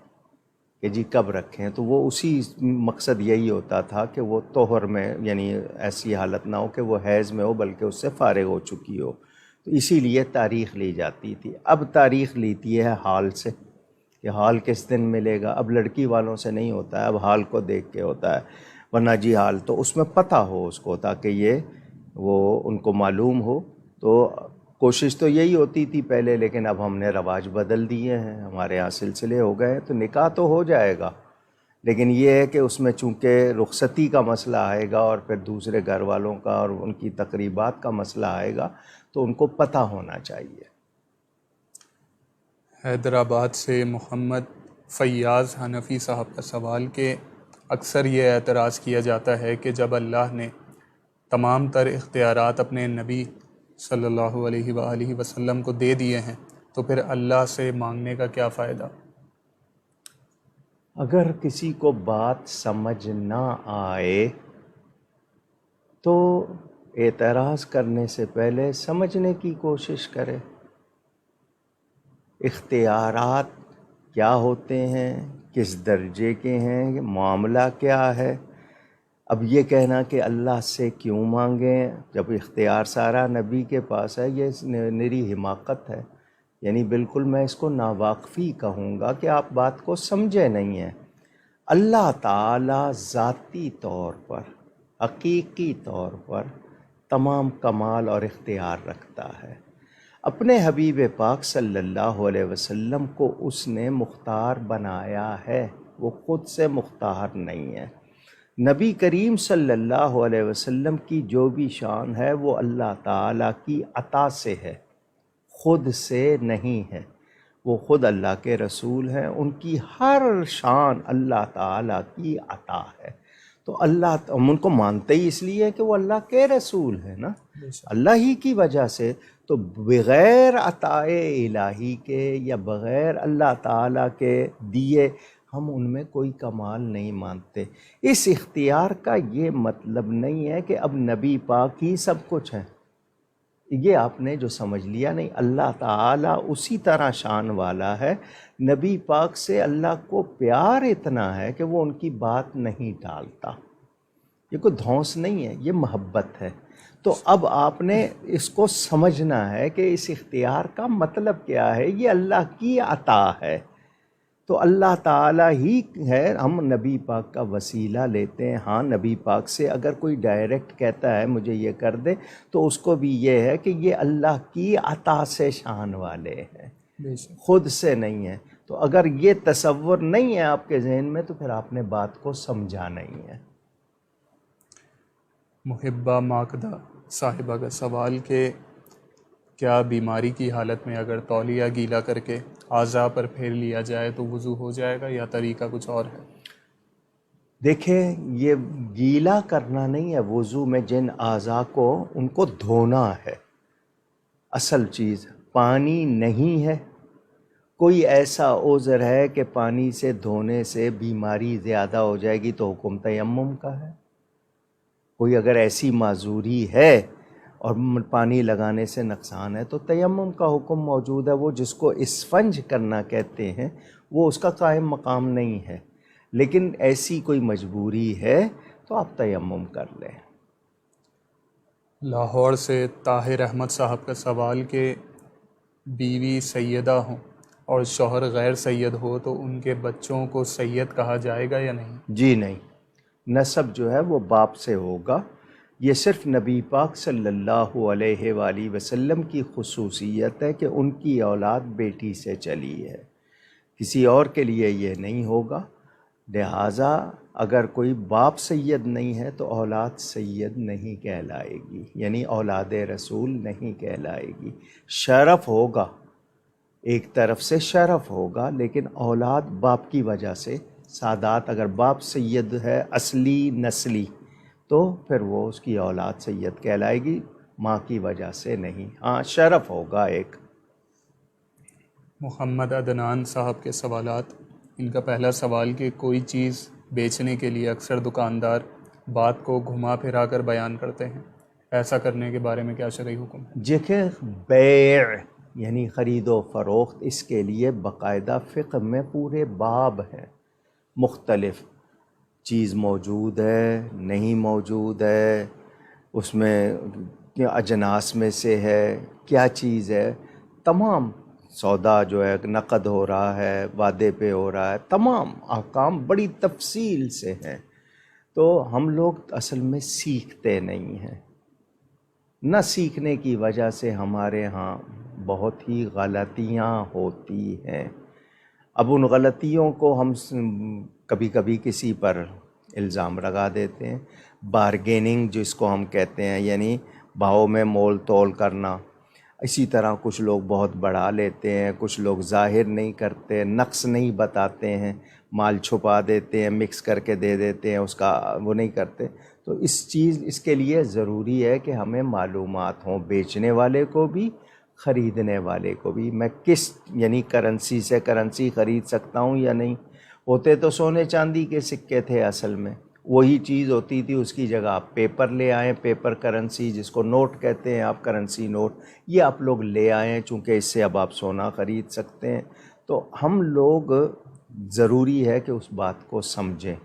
کہ جی کب رکھیں، تو وہ اسی مقصد یہی ہوتا تھا کہ وہ طہر میں، یعنی ایسی حالت نہ ہو کہ وہ حیض میں ہو بلکہ اس سے فارغ ہو چکی ہو، تو اسی لیے تاریخ لی جاتی تھی۔ اب تاریخ لیتی ہے حال سے کہ حال کس دن ملے گا، اب لڑکی والوں سے نہیں ہوتا ہے، اب حال کو دیکھ کے ہوتا ہے۔ ورنہ جی حال تو اس میں پتہ ہو اس کو، تاکہ یہ وہ ان کو معلوم ہو۔ تو کوشش تو یہی ہوتی تھی پہلے، لیکن اب ہم نے رواج بدل دیے ہیں، ہمارے یہاں سلسلے ہو گئے ہیں، تو نکاح تو ہو جائے گا، لیکن یہ ہے کہ اس میں چونکہ رخصتی کا مسئلہ آئے گا اور پھر دوسرے گھر والوں کا اور ان کی تقریبات کا مسئلہ آئے گا، تو ان کو پتہ ہونا چاہیے۔ حیدرآباد سے محمد فیاض حنفی صاحب کا سوال کہ اکثر یہ اعتراض کیا جاتا ہے کہ جب اللہ نے تمام تر اختیارات اپنے نبی صلی اللہ علیہ وآلہ وسلم کو دے دیے ہیں تو پھر اللہ سے مانگنے کا کیا فائدہ؟ اگر کسی کو بات سمجھ نہ آئے تو اعتراض کرنے سے پہلے سمجھنے کی کوشش کرے۔ اختیارات کیا ہوتے ہیں، کس درجے کے ہیں، معاملہ کیا ہے۔ اب یہ کہنا کہ اللہ سے کیوں مانگیں جب اختیار سارا نبی کے پاس ہے، یہ نری حماقت ہے۔ یعنی بالکل میں اس کو ناواقفی کہوں گا کہ آپ بات کو سمجھے نہیں ہیں۔ اللہ تعالیٰ ذاتی طور پر، حقیقی طور پر تمام کمال اور اختیار رکھتا ہے۔ اپنے حبیب پاک صلی اللہ علیہ وسلم کو اس نے مختار بنایا ہے، وہ خود سے مختار نہیں ہے۔ نبی کریم صلی اللہ علیہ وسلم کی جو بھی شان ہے وہ اللہ تعالیٰ کی عطا سے ہے، خود سے نہیں ہے۔ وہ خود اللہ کے رسول ہیں، ان کی ہر شان اللہ تعالیٰ کی عطا ہے۔ تو ہم ان کو مانتے ہی اس لیے کہ وہ اللہ کے رسول ہیں نا، اللہ ہی کی وجہ سے۔ تو بغیر عطاء الہی کے یا بغیر اللہ تعالیٰ کے دیے ہم ان میں کوئی کمال نہیں مانتے۔ اس اختیار کا یہ مطلب نہیں ہے کہ اب نبی پاک ہی سب کچھ ہے، یہ آپ نے جو سمجھ لیا نہیں۔ اللہ تعالیٰ اسی طرح شان والا ہے، نبی پاک سے اللہ کو پیار اتنا ہے کہ وہ ان کی بات نہیں ٹالتا۔ یہ کوئی دھونس نہیں ہے، یہ محبت ہے۔ تو اب آپ نے اس کو سمجھنا ہے کہ اس اختیار کا مطلب کیا ہے، یہ اللہ کی عطا ہے۔ تو اللہ تعالیٰ ہی ہے، ہم نبی پاک کا وسیلہ لیتے ہیں۔ ہاں نبی پاک سے اگر کوئی ڈائریکٹ کہتا ہے مجھے یہ کر دے تو اس کو بھی یہ ہے کہ یہ اللہ کی عطا سے شان والے ہیں، بے شک۔ خود سے نہیں ہے۔ تو اگر یہ تصور نہیں ہے آپ کے ذہن میں تو پھر آپ نے بات کو سمجھا نہیں ہے۔ محبہ ماکدہ صاحبہ کا سوال کہ کیا بیماری کی حالت میں اگر تولیہ گیلا کر کے اعضاء پر پھیر لیا جائے تو وضو ہو جائے گا یا طریقہ کچھ اور ہے؟ دیکھیں یہ گیلا کرنا نہیں ہے، وضو میں جن اعضاء کو ان کو دھونا ہے۔ اصل چیز پانی نہیں ہے، کوئی ایسا عذر ہے کہ پانی سے دھونے سے بیماری زیادہ ہو جائے گی تو حکم تیمم کا ہے۔ کوئی اگر ایسی معذوری ہے اور پانی لگانے سے نقصان ہے تو تیمم کا حکم موجود ہے۔ وہ جس کو اسفنج کرنا کہتے ہیں وہ اس کا قائم مقام نہیں ہے، لیکن ایسی کوئی مجبوری ہے تو آپ تیمم کر لیں۔ لاہور سے طاہر احمد صاحب کا سوال کہ بیوی سیدہ ہوں اور شوہر غیر سید ہو تو ان کے بچوں کو سید کہا جائے گا یا نہیں؟ جی نہیں، نسب جو ہے وہ باپ سے ہوگا۔ یہ صرف نبی پاک صلی اللہ علیہ وآلہ وسلم کی خصوصیت ہے کہ ان کی اولاد بیٹی سے چلی ہے، کسی اور کے لیے یہ نہیں ہوگا۔ لہٰذا اگر کوئی باپ سید نہیں ہے تو اولاد سید نہیں کہلائے گی، یعنی اولاد رسول نہیں کہلائے گی۔ شرف ہوگا، ایک طرف سے شرف ہوگا، لیکن اولاد باپ کی وجہ سے سادات، اگر باپ سید ہے اصلی نسلی تو پھر وہ اس کی اولاد سید کہلائے گی، ماں کی وجہ سے نہیں۔ ہاں شرف ہوگا ایک۔ محمد عدنان صاحب کے سوالات، ان کا پہلا سوال کہ کوئی چیز بیچنے کے لیے اکثر دکاندار بات کو گھما پھرا کر بیان کرتے ہیں، ایسا کرنے کے بارے میں کیا شرعی حکم ہے؟ دیکھیں بیع یعنی خرید و فروخت، اس کے لیے باقاعدہ فقہ میں پورے باب ہیں مختلف، چیز موجود ہے نہیں موجود ہے، اس میں اجناس میں سے ہے کیا چیز ہے، تمام سودا جو ہے نقد ہو رہا ہے وعدے پہ ہو رہا ہے، تمام احکام بڑی تفصیل سے ہیں۔ تو ہم لوگ اصل میں سیکھتے نہیں ہیں، نہ سیکھنے کی وجہ سے ہمارے ہاں بہت ہی غلطیاں ہوتی ہیں۔ اب ان غلطیوں کو ہم کبھی کبھی کسی پر الزام لگا دیتے ہیں۔ بارگیننگ جس کو ہم کہتے ہیں، یعنی بھاؤ میں مول تول کرنا، اسی طرح کچھ لوگ بہت بڑھا لیتے ہیں، کچھ لوگ ظاہر نہیں کرتے، نقص نہیں بتاتے ہیں، مال چھپا دیتے ہیں، مکس کر کے دے دیتے ہیں، اس کا وہ نہیں کرتے۔ تو اس کے لیے ضروری ہے کہ ہمیں معلومات ہوں، بیچنے والے کو بھی خریدنے والے کو بھی، میں کس یعنی کرنسی سے کرنسی خرید سکتا ہوں یا نہیں۔ ہوتے تو سونے چاندی کے سکے تھے اصل میں، وہی چیز ہوتی تھی، اس کی جگہ آپ پیپر لے آئیں، پیپر کرنسی جس کو نوٹ کہتے ہیں آپ، کرنسی نوٹ، یہ آپ لوگ لے آئیں، چونکہ اس سے اب آپ سونا خرید سکتے ہیں۔ تو ہم لوگ ضروری ہے کہ اس بات کو سمجھیں،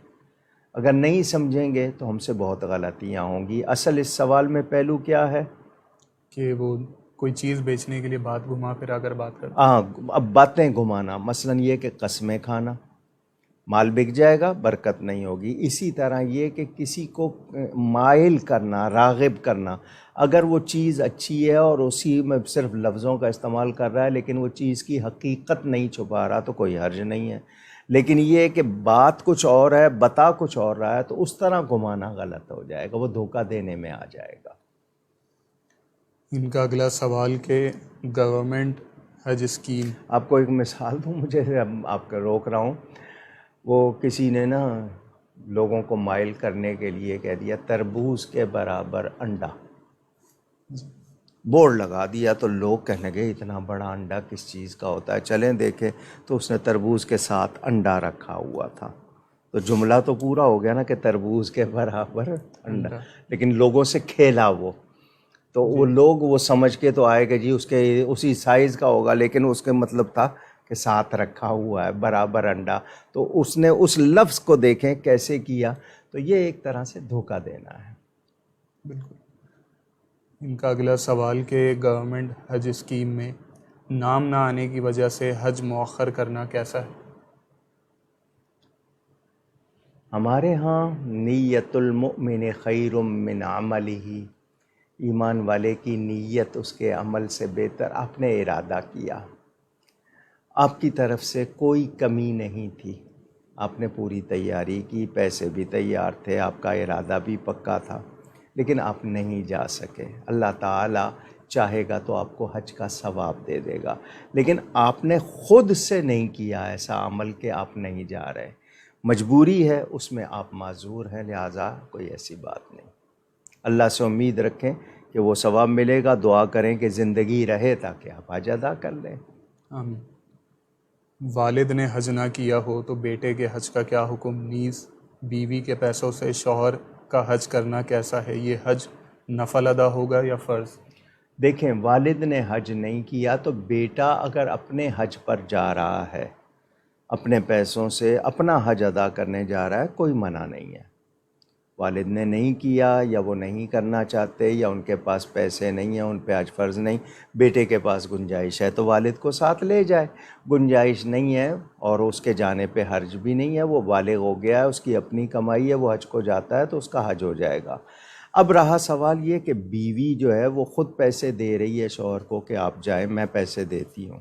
اگر نہیں سمجھیں گے تو ہم سے بہت غلطیاں ہوں گی۔ اصل اس سوال میں پہلو کیا ہے کہ وہ کوئی چیز بیچنے کے لیے بات گھما پھرا کر بات کرتے ہاں، اب باتیں گھمانا، مثلا یہ کہ قسمیں کھانا، مال بک جائے گا برکت نہیں ہوگی۔ اسی طرح یہ کہ کسی کو مائل کرنا، راغب کرنا، اگر وہ چیز اچھی ہے اور اسی میں صرف لفظوں کا استعمال کر رہا ہے لیکن وہ چیز کی حقیقت نہیں چھپا رہا تو کوئی حرج نہیں ہے۔ لیکن یہ کہ بات کچھ اور ہے بتا کچھ اور رہا ہے تو اس طرح گھمانا غلط ہو جائے گا، وہ دھوکہ دینے میں آ جائے گا۔ ان کا اگلا سوال کہ گورنمنٹ حج اسکیم، آپ کو ایک مثال دوں، مجھے آپ کا روک رہا ہوں، وہ کسی نے نا لوگوں کو مائل کرنے کے لیے کہہ دیا تربوز کے برابر انڈا، بورڈ لگا دیا تو لوگ کہنے لگے اتنا بڑا انڈا کس چیز کا ہوتا ہے، چلیں دیکھیں تو اس نے تربوز کے ساتھ انڈا رکھا ہوا تھا۔ تو جملہ تو پورا ہو گیا نا کہ تربوز کے برابر انڈا، لیکن لوگوں سے کھیلا وہ، تو وہ لوگ وہ سمجھ کے تو آئے کہ جی اس کے اسی سائز کا ہوگا، لیکن اس کے مطلب تھا کہ ساتھ رکھا ہوا ہے برابر انڈا۔ تو اس نے اس لفظ کو دیکھیں کیسے کیا، تو یہ ایک طرح سے دھوکہ دینا ہے۔ بالکل۔ ان کا اگلا سوال کہ گورنمنٹ حج اسکیم میں نام نہ آنے کی وجہ سے حج مؤخر کرنا کیسا ہے؟ ہمارے ہاں نیت المؤمن خیر من عملہ، ایمان والے کی نیت اس کے عمل سے بہتر۔ آپ نے ارادہ کیا، آپ کی طرف سے کوئی کمی نہیں تھی، آپ نے پوری تیاری کی، پیسے بھی تیار تھے، آپ کا ارادہ بھی پکا تھا، لیکن آپ نہیں جا سکے۔ اللہ تعالیٰ چاہے گا تو آپ کو حج کا ثواب دے دے گا، لیکن آپ نے خود سے نہیں کیا ایسا عمل کہ آپ نہیں جا رہے، مجبوری ہے، اس میں آپ معذور ہیں، لہٰذا کوئی ایسی بات نہیں۔ اللہ سے امید رکھیں کہ وہ ثواب ملے گا، دعا کریں کہ زندگی رہے تاکہ آپ حج ادا کر لیں۔ آمین۔ والد نے حج نہ کیا ہو تو بیٹے کے حج کا کیا حکم؟ نیز بیوی کے پیسوں سے شوہر کا حج کرنا کیسا ہے؟ یہ حج نفل ادا ہوگا یا فرض؟ دیکھیں، والد نے حج نہیں کیا تو بیٹا اگر اپنے حج پر جا رہا ہے، اپنے پیسوں سے اپنا حج ادا کرنے جا رہا ہے، کوئی منع نہیں ہے۔ والد نے نہیں کیا یا وہ نہیں کرنا چاہتے یا ان کے پاس پیسے نہیں ہیں، ان پہ حج فرض نہیں، بیٹے کے پاس گنجائش ہے تو والد کو ساتھ لے جائے، گنجائش نہیں ہے اور اس کے جانے پہ حرج بھی نہیں ہے، وہ بالغ ہو گیا ہے، اس کی اپنی کمائی ہے، وہ حج کو جاتا ہے تو اس کا حج ہو جائے گا۔ اب رہا سوال یہ کہ بیوی جو ہے وہ خود پیسے دے رہی ہے شوہر کو کہ آپ جائیں، میں پیسے دیتی ہوں،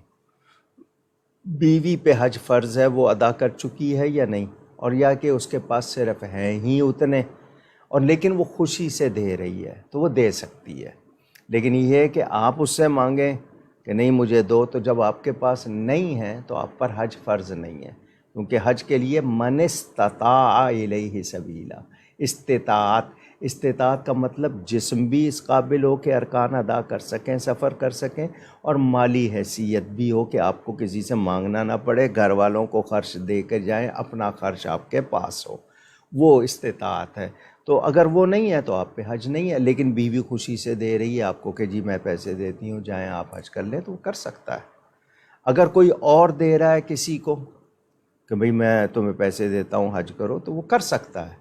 بیوی پہ حج فرض ہے، وہ ادا کر چکی ہے یا نہیں؟ اور یا کہ اس کے پاس صرف ہیں ہی اتنے اور لیکن وہ خوشی سے دے رہی ہے تو وہ دے سکتی ہے، لیکن یہ ہے کہ آپ اس سے مانگیں کہ نہیں مجھے دو، تو جب آپ کے پاس نہیں ہے تو آپ پر حج فرض نہیں ہے، کیونکہ حج کے لیے من استطاع الیہ سبیلا، استطاعت کا مطلب جسم بھی اس قابل ہو کہ ارکان ادا کر سکیں، سفر کر سکیں، اور مالی حیثیت بھی ہو کہ آپ کو کسی سے مانگنا نہ پڑے، گھر والوں کو خرچ دے کے جائیں، اپنا خرچ آپ کے پاس ہو، وہ استطاعت ہے۔ تو اگر وہ نہیں ہے تو آپ پہ حج نہیں ہے، لیکن بیوی خوشی سے دے رہی ہے آپ کو کہ جی میں پیسے دیتی ہوں، جائیں آپ حج کر لیں، تو وہ کر سکتا ہے۔ اگر کوئی اور دے رہا ہے کسی کو کہ بھئی میں تمہیں پیسے دیتا ہوں حج کرو، تو وہ کر سکتا ہے،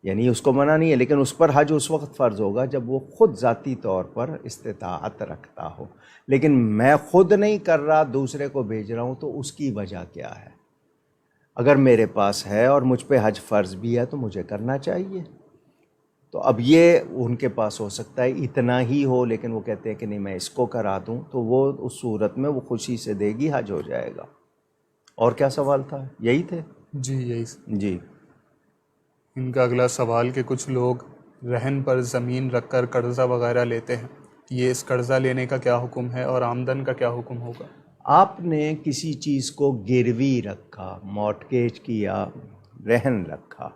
یعنی اس کو منع نہیں ہے، لیکن اس پر حج اس وقت فرض ہوگا جب وہ خود ذاتی طور پر استطاعت رکھتا ہو، لیکن میں خود نہیں کر رہا، دوسرے کو بھیج رہا ہوں، تو اس کی وجہ کیا ہے؟ اگر میرے پاس ہے اور مجھ پہ حج فرض بھی ہے تو مجھے کرنا چاہیے۔ تو اب یہ ان کے پاس ہو سکتا ہے اتنا ہی ہو، لیکن وہ کہتے ہیں کہ نہیں میں اس کو کرا دوں، تو وہ اس صورت میں وہ خوشی سے دے گی، حج ہو جائے گا۔ اور کیا سوال تھا؟ یہی تھے؟ جی یہی۔ جی۔ ان کا اگلا سوال کہ کچھ لوگ رہن پر زمین رکھ کر قرضہ وغیرہ لیتے ہیں، یہ اس قرضہ لینے کا کیا حکم ہے اور آمدن کا کیا حکم ہوگا؟ آپ نے کسی چیز کو گروی رکھا، مارٹگیج کیا، رہن رکھا،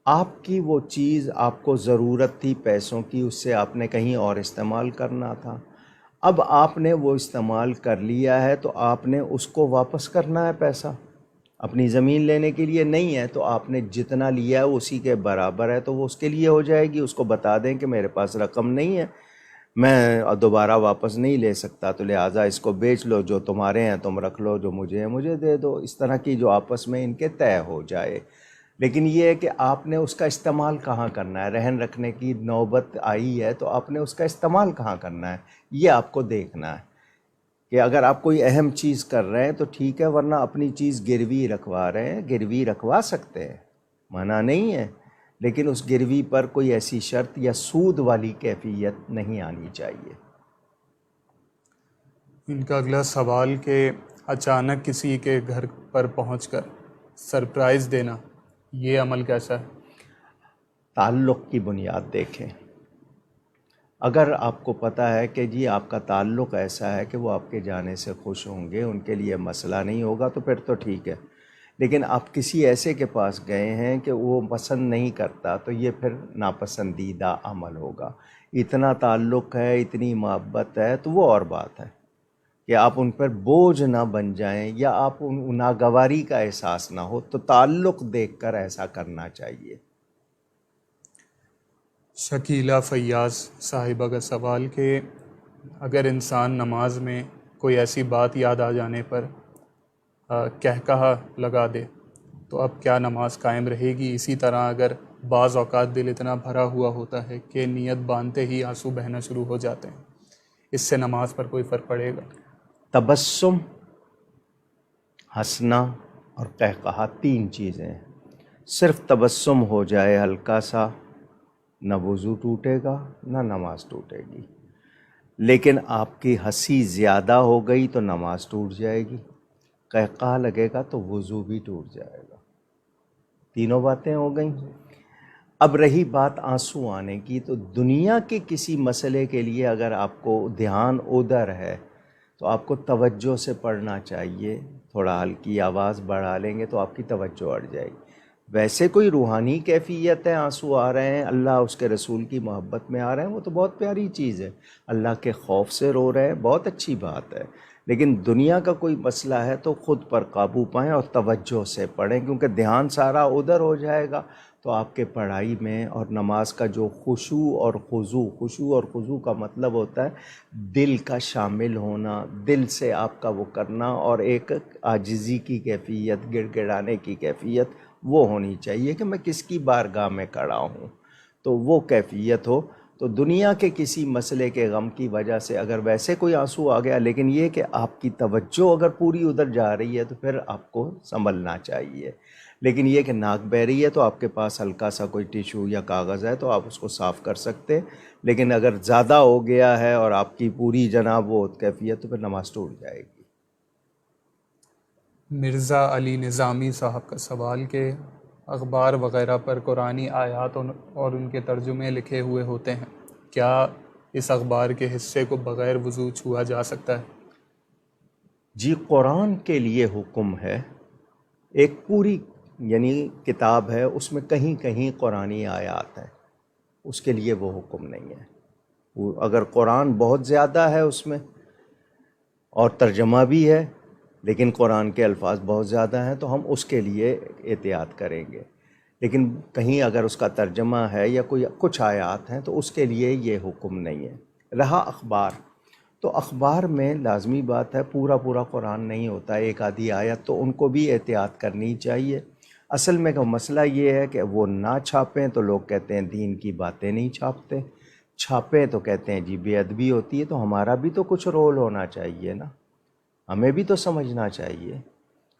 آپ کی وہ چیز آپ کو ضرورت تھی پیسوں کی، اس سے آپ نے کہیں اور استعمال کرنا تھا، اب آپ نے وہ استعمال کر لیا ہے تو آپ نے اس کو واپس کرنا ہے پیسہ۔ اپنی زمین لینے کے لیے نہیں ہے تو آپ نے جتنا لیا ہے اسی کے برابر ہے تو وہ اس کے لیے ہو جائے گی، اس کو بتا دیں کہ میرے پاس رقم نہیں ہے، میں دوبارہ واپس نہیں لے سکتا، تو لہٰذا اس کو بیچ لو، جو تمہارے ہیں تم رکھ لو، جو مجھے ہیں مجھے دے دو، اس طرح کی جو آپس میں ان کے طے ہو جائے۔ لیکن یہ ہے کہ آپ نے اس کا استعمال کہاں کرنا ہے، رہن رکھنے کی نوبت آئی ہے تو آپ نے اس کا استعمال کہاں کرنا ہے، یہ آپ کو دیکھنا ہے کہ اگر آپ کوئی اہم چیز کر رہے ہیں تو ٹھیک ہے، ورنہ اپنی چیز گروی رکھوا رہے ہیں، گروی رکھوا سکتے ہیں، منع نہیں ہے، لیکن اس گروی پر کوئی ایسی شرط یا سود والی کیفیت نہیں آنی چاہیے۔ ان کا اگلا سوال کہ اچانک کسی کے گھر پر پہنچ کر سرپرائز دینا، یہ عمل کیسا ہے؟ تعلق کی بنیاد دیکھیں، اگر آپ کو پتہ ہے کہ جی آپ کا تعلق ایسا ہے کہ وہ آپ کے جانے سے خوش ہوں گے، ان کے لیے مسئلہ نہیں ہوگا، تو پھر تو ٹھیک ہے، لیکن آپ کسی ایسے کے پاس گئے ہیں کہ وہ پسند نہیں کرتا، تو یہ پھر ناپسندیدہ عمل ہوگا۔ اتنا تعلق ہے، اتنی محبت ہے، تو وہ اور بات ہے کہ آپ ان پر بوجھ نہ بن جائیں یا آپ ان ناگواری کا احساس نہ ہو، تو تعلق دیکھ کر ایسا کرنا چاہیے۔ شکیلہ فیاض صاحبہ کا سوال کہ اگر انسان نماز میں کوئی ایسی بات یاد آ جانے پر کہا لگا دے تو اب کیا نماز قائم رہے گی؟ اسی طرح اگر بعض اوقات دل اتنا بھرا ہوا ہوتا ہے کہ نیت باندھتے ہی آنسو بہنا شروع ہو جاتے ہیں، اس سے نماز پر کوئی فرق پڑے گا؟ تبسم، ہنسنا اور قہقہا 3 چیزیں ہیں۔ صرف تبسم ہو جائے ہلکا سا، نہ وضو ٹوٹے گا نہ نماز ٹوٹے گی، لیکن آپ کی ہنسی زیادہ ہو گئی تو نماز ٹوٹ جائے گی، قہقہا لگے گا تو وضو بھی ٹوٹ جائے گا۔ تینوں باتیں ہو گئیں۔ اب رہی بات آنسو آنے کی، تو دنیا کے کسی مسئلے کے لیے اگر آپ کو دھیان ادھر ہے تو آپ کو توجہ سے پڑھنا چاہیے۔ تھوڑا ہلکی آواز بڑھا لیں گے تو آپ کی توجہ ہٹ جائے گی۔ ویسے کوئی روحانی کیفیت ہے، آنسو آ رہے ہیں، اللہ اس کے رسول کی محبت میں آ رہے ہیں، وہ تو بہت پیاری چیز ہے۔ اللہ کے خوف سے رو رہے ہیں، بہت اچھی بات ہے۔ لیکن دنیا کا کوئی مسئلہ ہے تو خود پر قابو پائیں اور توجہ سے پڑھیں، کیونکہ دھیان سارا ادھر ہو جائے گا تو آپ کے پڑھائی میں اور نماز کا جو خشوع اور خضوع کا مطلب ہوتا ہے دل کا شامل ہونا، دل سے آپ کا وہ کرنا، اور ایک عاجزی کی کیفیت، گڑ گڑانے کی کیفیت وہ ہونی چاہیے کہ میں کس کی بارگاہ میں کھڑا ہوں، تو وہ کیفیت ہو۔ تو دنیا کے کسی مسئلے کے غم کی وجہ سے اگر ویسے کوئی آنسو آ گیا، لیکن یہ کہ آپ کی توجہ اگر پوری ادھر جا رہی ہے تو پھر آپ کو سنبھلنا چاہیے۔ لیکن یہ کہ ناک بہہ رہی ہے تو آپ کے پاس ہلکا سا کوئی ٹیشو یا کاغذ ہے تو آپ اس کو صاف کر سکتے، لیکن اگر زیادہ ہو گیا ہے اور آپ کی پوری جناب وہ کیفیت تو پھر نماز ٹوٹ جائے گی۔ مرزا علی نظامی صاحب کا سوال کہ اخبار وغیرہ پر قرآنی آیات اور ان کے ترجمے لکھے ہوئے ہوتے ہیں، کیا اس اخبار کے حصے کو بغیر وضو چھوا جا سکتا ہے؟ جی، قرآن کے لیے حکم ہے، ایک پوری یعنی کتاب ہے، اس میں کہیں کہیں قرآنی آیات ہیں، اس کے لیے وہ حکم نہیں ہے۔ اگر قرآن بہت زیادہ ہے اس میں اور ترجمہ بھی ہے لیکن قرآن کے الفاظ بہت زیادہ ہیں تو ہم اس کے لیے احتیاط کریں گے، لیکن کہیں اگر اس کا ترجمہ ہے یا کوئی کچھ آیات ہیں تو اس کے لیے یہ حکم نہیں ہے۔ رہا اخبار، تو اخبار میں لازمی بات ہے پورا قرآن نہیں ہوتا، ایک آدھی آیت، تو ان کو بھی احتیاط کرنی چاہیے۔ اصل میں کا مسئلہ یہ ہے کہ وہ نہ چھاپیں تو لوگ کہتے ہیں دین کی باتیں نہیں چھاپتے، چھاپیں تو کہتے ہیں جی بے ادبی ہوتی ہے، تو ہمارا بھی تو کچھ رول ہونا چاہیے نا، ہمیں بھی تو سمجھنا چاہیے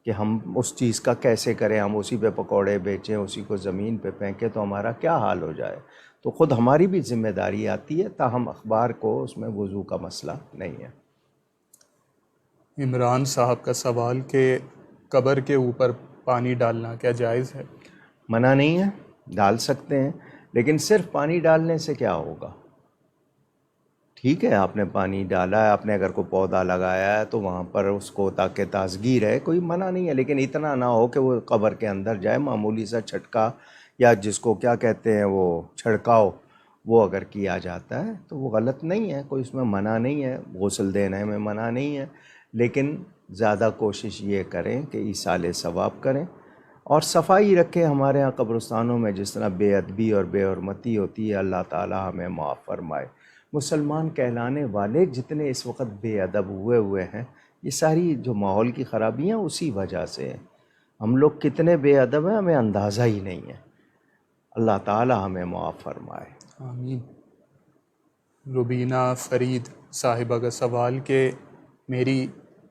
کہ ہم اس چیز کا کیسے کریں، ہم اسی پہ پکوڑے بیچیں، اسی کو زمین پہ پھینکیں تو ہمارا کیا حال ہو جائے۔ تو خود ہماری بھی ذمہ داری آتی ہے، تاہم اخبار کو اس میں وضو کا مسئلہ نہیں ہے۔ عمران صاحب کا سوال کہ قبر کے اوپر پانی ڈالنا کیا جائز ہے؟ منع نہیں ہے، ڈال سکتے ہیں، لیکن صرف پانی ڈالنے سے کیا ہوگا؟ ٹھیک ہے، آپ نے پانی ڈالا ہے، آپ نے اگر کوئی پودا لگایا ہے تو وہاں پر اس کو تاکہ تازگی رہے، کوئی منع نہیں ہے، لیکن اتنا نہ ہو کہ وہ قبر کے اندر جائے۔ معمولی سا چھٹکا یا جس کو کیا کہتے ہیں وہ چھڑکاؤ، وہ اگر کیا جاتا ہے تو وہ غلط نہیں ہے، کوئی اس میں منع نہیں ہے، غسل دینے میں منع نہیں ہے، لیکن زیادہ کوشش یہ کریں کہ ایصال ثواب کریں اور صفائی رکھیں۔ ہمارے ہاں قبرستانوں میں جس طرح بے ادبی اور بے حرمتی ہوتی ہے، اللہ تعالی ہمیں معاف فرمائے۔ مسلمان کہلانے والے جتنے اس وقت بے ادب ہوئے ہیں، یہ ساری جو ماحول کی خرابیاں اسی وجہ سے ہیں۔ ہم لوگ کتنے بے ادب ہیں ہمیں اندازہ ہی نہیں ہے، اللہ تعالی ہمیں معاف فرمائے۔ آمین۔ ربینہ فرید صاحبہ کا سوال کہ میری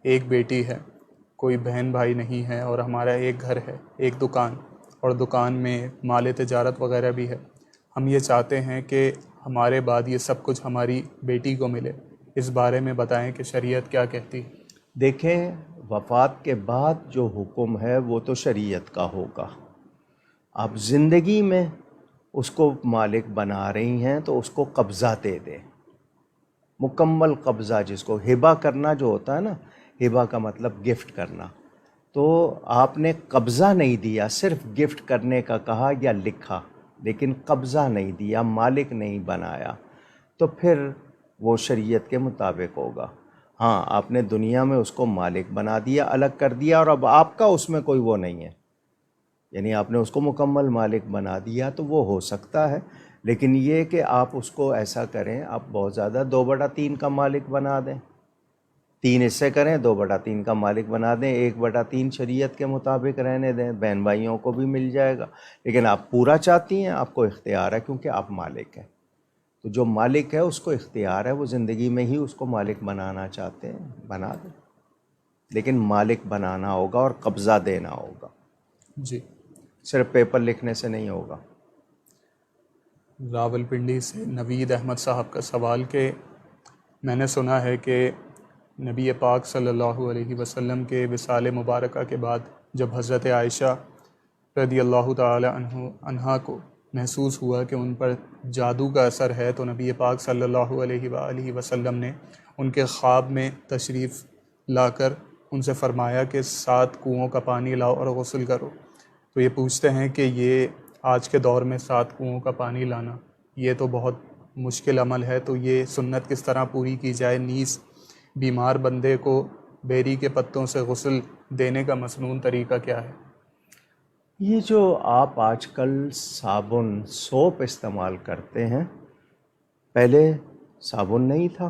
ایک بیٹی ہے، کوئی بہن بھائی نہیں ہے، اور ہمارا ایک گھر ہے، ایک دکان، اور دکان میں مال تجارت وغیرہ بھی ہے۔ ہم یہ چاہتے ہیں کہ ہمارے بعد یہ سب کچھ ہماری بیٹی کو ملے، اس بارے میں بتائیں کہ شریعت کیا کہتی؟ دیکھیں، وفات کے بعد جو حکم ہے وہ تو شریعت کا ہوگا۔ آپ زندگی میں اس کو مالک بنا رہی ہیں تو اس کو قبضہ دے دیں، مکمل قبضہ، جس کو ہبہ کرنا جو ہوتا ہے نا، ہبہ کا مطلب گفٹ کرنا، تو آپ نے قبضہ نہیں دیا، صرف گفٹ کرنے کا کہا یا لکھا، لیکن قبضہ نہیں دیا، مالک نہیں بنایا، تو پھر وہ شریعت کے مطابق ہوگا۔ ہاں، آپ نے دنیا میں اس کو مالک بنا دیا، الگ کر دیا، اور اب آپ کا اس میں کوئی وہ نہیں ہے، یعنی آپ نے اس کو مکمل مالک بنا دیا، تو وہ ہو سکتا ہے۔ لیکن یہ کہ آپ اس کو ایسا کریں، آپ بہت زیادہ 2/3 کا مالک بنا دیں، 3 حصے کریں، 2/3 کا مالک بنا دیں، 1/3 شریعت کے مطابق رہنے دیں، بہن بھائیوں کو بھی مل جائے گا۔ لیکن آپ پورا چاہتی ہیں، آپ کو اختیار ہے، کیونکہ آپ مالک ہیں۔ تو جو مالک ہے اس کو اختیار ہے، وہ زندگی میں ہی اس کو مالک بنانا چاہتے ہیں، بنا دیں، لیکن مالک بنانا ہوگا اور قبضہ دینا ہوگا، جی، صرف پیپر لکھنے سے نہیں ہوگا۔ راولپنڈی سے نوید احمد صاحب کا سوال کہ میں نے سنا ہے کہ نبی پاک صلی اللہ علیہ وسلم کے وصال مبارکہ کے بعد جب حضرت عائشہ رضی اللہ تعالی عنہا کو محسوس ہوا کہ ان پر جادو کا اثر ہے، تو نبی پاک صلی اللہ علیہ وآلہ وسلم نے ان کے خواب میں تشریف لا کر ان سے فرمایا کہ 7 کنوؤں کا پانی لاؤ اور غسل کرو۔ تو یہ پوچھتے ہیں کہ یہ آج کے دور میں 7 کنوؤں کا پانی لانا یہ تو بہت مشکل عمل ہے، تو یہ سنت کس طرح پوری کی جائے؟ نیز بیمار بندے کو بیری کے پتوں سے غسل دینے کا مسنون طریقہ کیا ہے؟ یہ جو آپ آج کل صابن سوپ استعمال کرتے ہیں، پہلے صابن نہیں تھا۔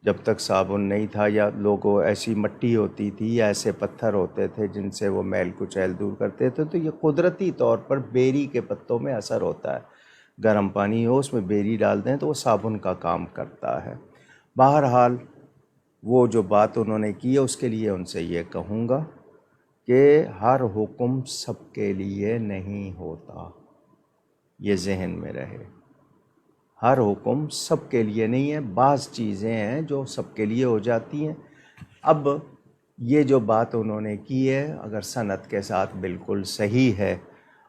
جب تک صابن نہیں تھا، یا لوگوں ایسی مٹی ہوتی تھی یا ایسے پتھر ہوتے تھے جن سے وہ میل کچیل دور کرتے تھے، تو یہ قدرتی طور پر بیری کے پتوں میں اثر ہوتا ہے۔ گرم پانی ہو، اس میں بیری ڈال دیں تو وہ صابن کا کام کرتا ہے۔ بہرحال وہ جو بات انہوں نے کی ہے، اس کے لیے ان سے یہ کہوں گا کہ ہر حکم سب کے لیے نہیں ہوتا، یہ ذہن میں رہے۔ ہر حکم سب کے لیے نہیں ہے، بعض چیزیں ہیں جو سب کے لیے ہو جاتی ہیں۔ اب یہ جو بات انہوں نے کی ہے، اگر سند کے ساتھ بالکل صحیح ہے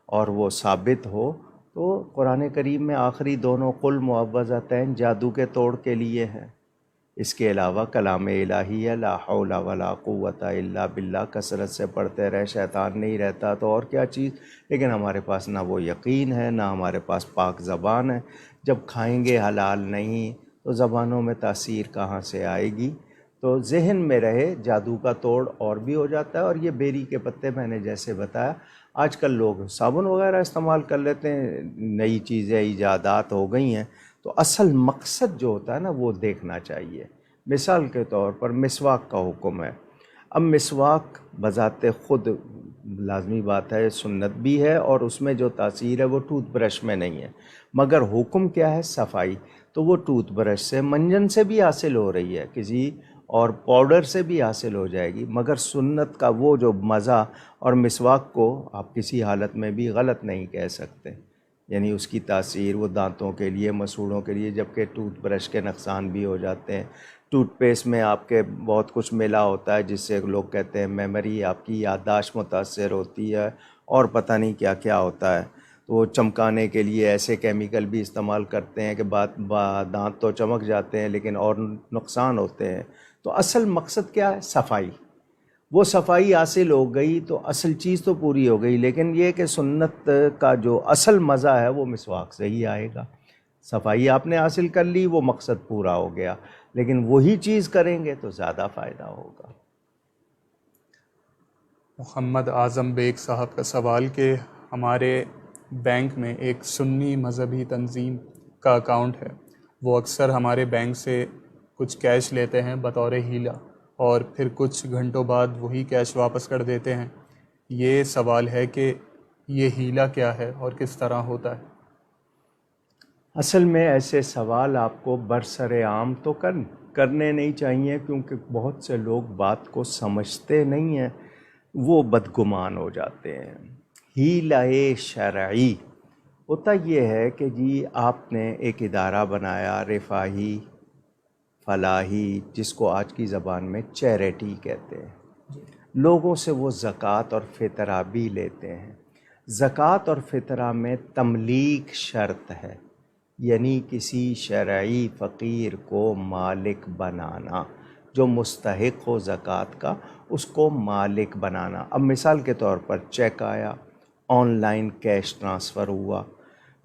اور وہ ثابت ہو، تو قرآن کریم میں آخری دونوں قل معوذتین جادو کے توڑ کے لیے ہیں۔ اس کے علاوہ کلام الہی ہے، لا حول ولا قوت الا باللہ، کثرت سے پڑھتے رہے، شیطان نہیں رہتا تو اور کیا چیز۔ لیکن ہمارے پاس نہ وہ یقین ہے، نہ ہمارے پاس پاک زبان ہے۔ جب کھائیں گے حلال نہیں تو زبانوں میں تاثیر کہاں سے آئے گی؟ تو ذہن میں رہے، جادو کا توڑ اور بھی ہو جاتا ہے، اور یہ بیری کے پتے میں نے جیسے بتایا، آج کل لوگ صابن وغیرہ استعمال کر لیتے ہیں، نئی چیزیں ایجادات ہو گئی ہیں، تو اصل مقصد جو ہوتا ہے نا وہ دیکھنا چاہیے۔ مثال کے طور پر مسواک کا حکم ہے۔ اب مسواک بذات خود لازمی بات ہے، سنت بھی ہے، اور اس میں جو تاثیر ہے وہ ٹوتھ برش میں نہیں ہے، مگر حکم کیا ہے؟ صفائی۔ تو وہ ٹوتھ برش سے، منجن سے بھی حاصل ہو رہی ہے، کسی اور پاؤڈر سے بھی حاصل ہو جائے گی، مگر سنت کا وہ جو مزہ، اور مسواک کو آپ کسی حالت میں بھی غلط نہیں کہہ سکتے، یعنی اس کی تاثیر وہ دانتوں کے لیے، مسوڑوں کے لیے، جبکہ ٹوتھ برش کے نقصان بھی ہو جاتے ہیں۔ ٹوتھ پیسٹ میں آپ کے بہت کچھ ملا ہوتا ہے، جس سے لوگ کہتے ہیں میموری، آپ کی یادداشت متاثر ہوتی ہے، اور پتہ نہیں کیا کیا ہوتا ہے۔ تو وہ چمکانے کے لیے ایسے کیمیکل بھی استعمال کرتے ہیں کہ دانت تو چمک جاتے ہیں لیکن اور نقصان ہوتے ہیں۔ تو اصل مقصد کیا ہے؟ صفائی۔ وہ صفائی حاصل ہو گئی تو اصل چیز تو پوری ہو گئی، لیکن یہ کہ سنت کا جو اصل مزہ ہے وہ مسواک سے ہی آئے گا۔ صفائی آپ نے حاصل کر لی، وہ مقصد پورا ہو گیا، لیکن وہی چیز کریں گے تو زیادہ فائدہ ہوگا۔ محمد اعظم بیگ صاحب کا سوال کہ ہمارے بینک میں ایک سنی مذہبی تنظیم کا اکاؤنٹ ہے، وہ اکثر ہمارے بینک سے کچھ کیش لیتے ہیں بطور ہیلہ، اور پھر کچھ گھنٹوں بعد وہی کیش واپس کر دیتے ہیں۔ یہ سوال ہے کہ یہ ہیلہ کیا ہے اور کس طرح ہوتا ہے؟ اصل میں ایسے سوال آپ کو برسر عام تو کرنے نہیں چاہیے، کیونکہ بہت سے لوگ بات کو سمجھتے نہیں ہیں، وہ بدگمان ہو جاتے ہیں۔ ہیلہ شرعی ہوتا یہ ہے کہ جی آپ نے ایک ادارہ بنایا، رفاہی، فلاحی، جس کو آج کی زبان میں چیریٹی کہتے ہیں، لوگوں سے وہ زکوٰۃ اور فطرہ بھی لیتے ہیں۔ زکوٰۃ اور فطرہ میں تملیک شرط ہے، یعنی کسی شرعی فقیر کو مالک بنانا، جو مستحق ہو زکوٰۃ کا اس کو مالک بنانا۔ اب مثال کے طور پر چیک آیا، آن لائن کیش ٹرانسفر ہوا،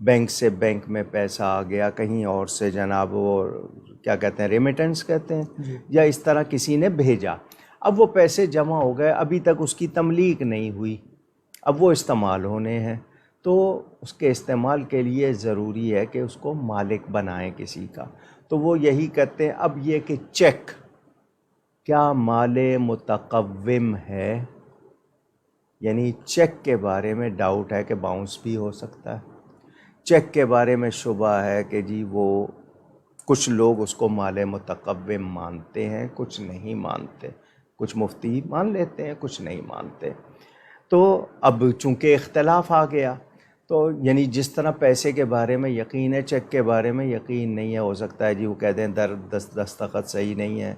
بینک سے بینک میں پیسہ آ گیا، کہیں اور سے جناب وہ کیا کہتے ہیں ریمیٹنس کہتے ہیں، یا اس طرح کسی نے بھیجا، اب وہ پیسے جمع ہو گئے، ابھی تک اس کی تملیک نہیں ہوئی، اب وہ استعمال ہونے ہیں، تو اس کے استعمال کے لیے ضروری ہے کہ اس کو مالک بنائیں کسی کا۔ تو وہ یہی کہتے ہیں اب یہ کہ چیک کیا مال متقوم ہے، یعنی چیک کے بارے میں ڈاؤٹ ہے کہ باؤنس بھی ہو سکتا ہے، چیک کے بارے میں شبہ ہے کہ جی وہ کچھ لوگ اس کو مال متقوم مانتے ہیں، کچھ نہیں مانتے، کچھ مفتی مان لیتے ہیں، کچھ نہیں مانتے۔ تو اب چونکہ اختلاف آ گیا، تو یعنی جس طرح پیسے کے بارے میں یقین ہے، چیک کے بارے میں یقین نہیں ہے، ہو سکتا ہے جی وہ کہہ دیں دستخط صحیح نہیں ہے،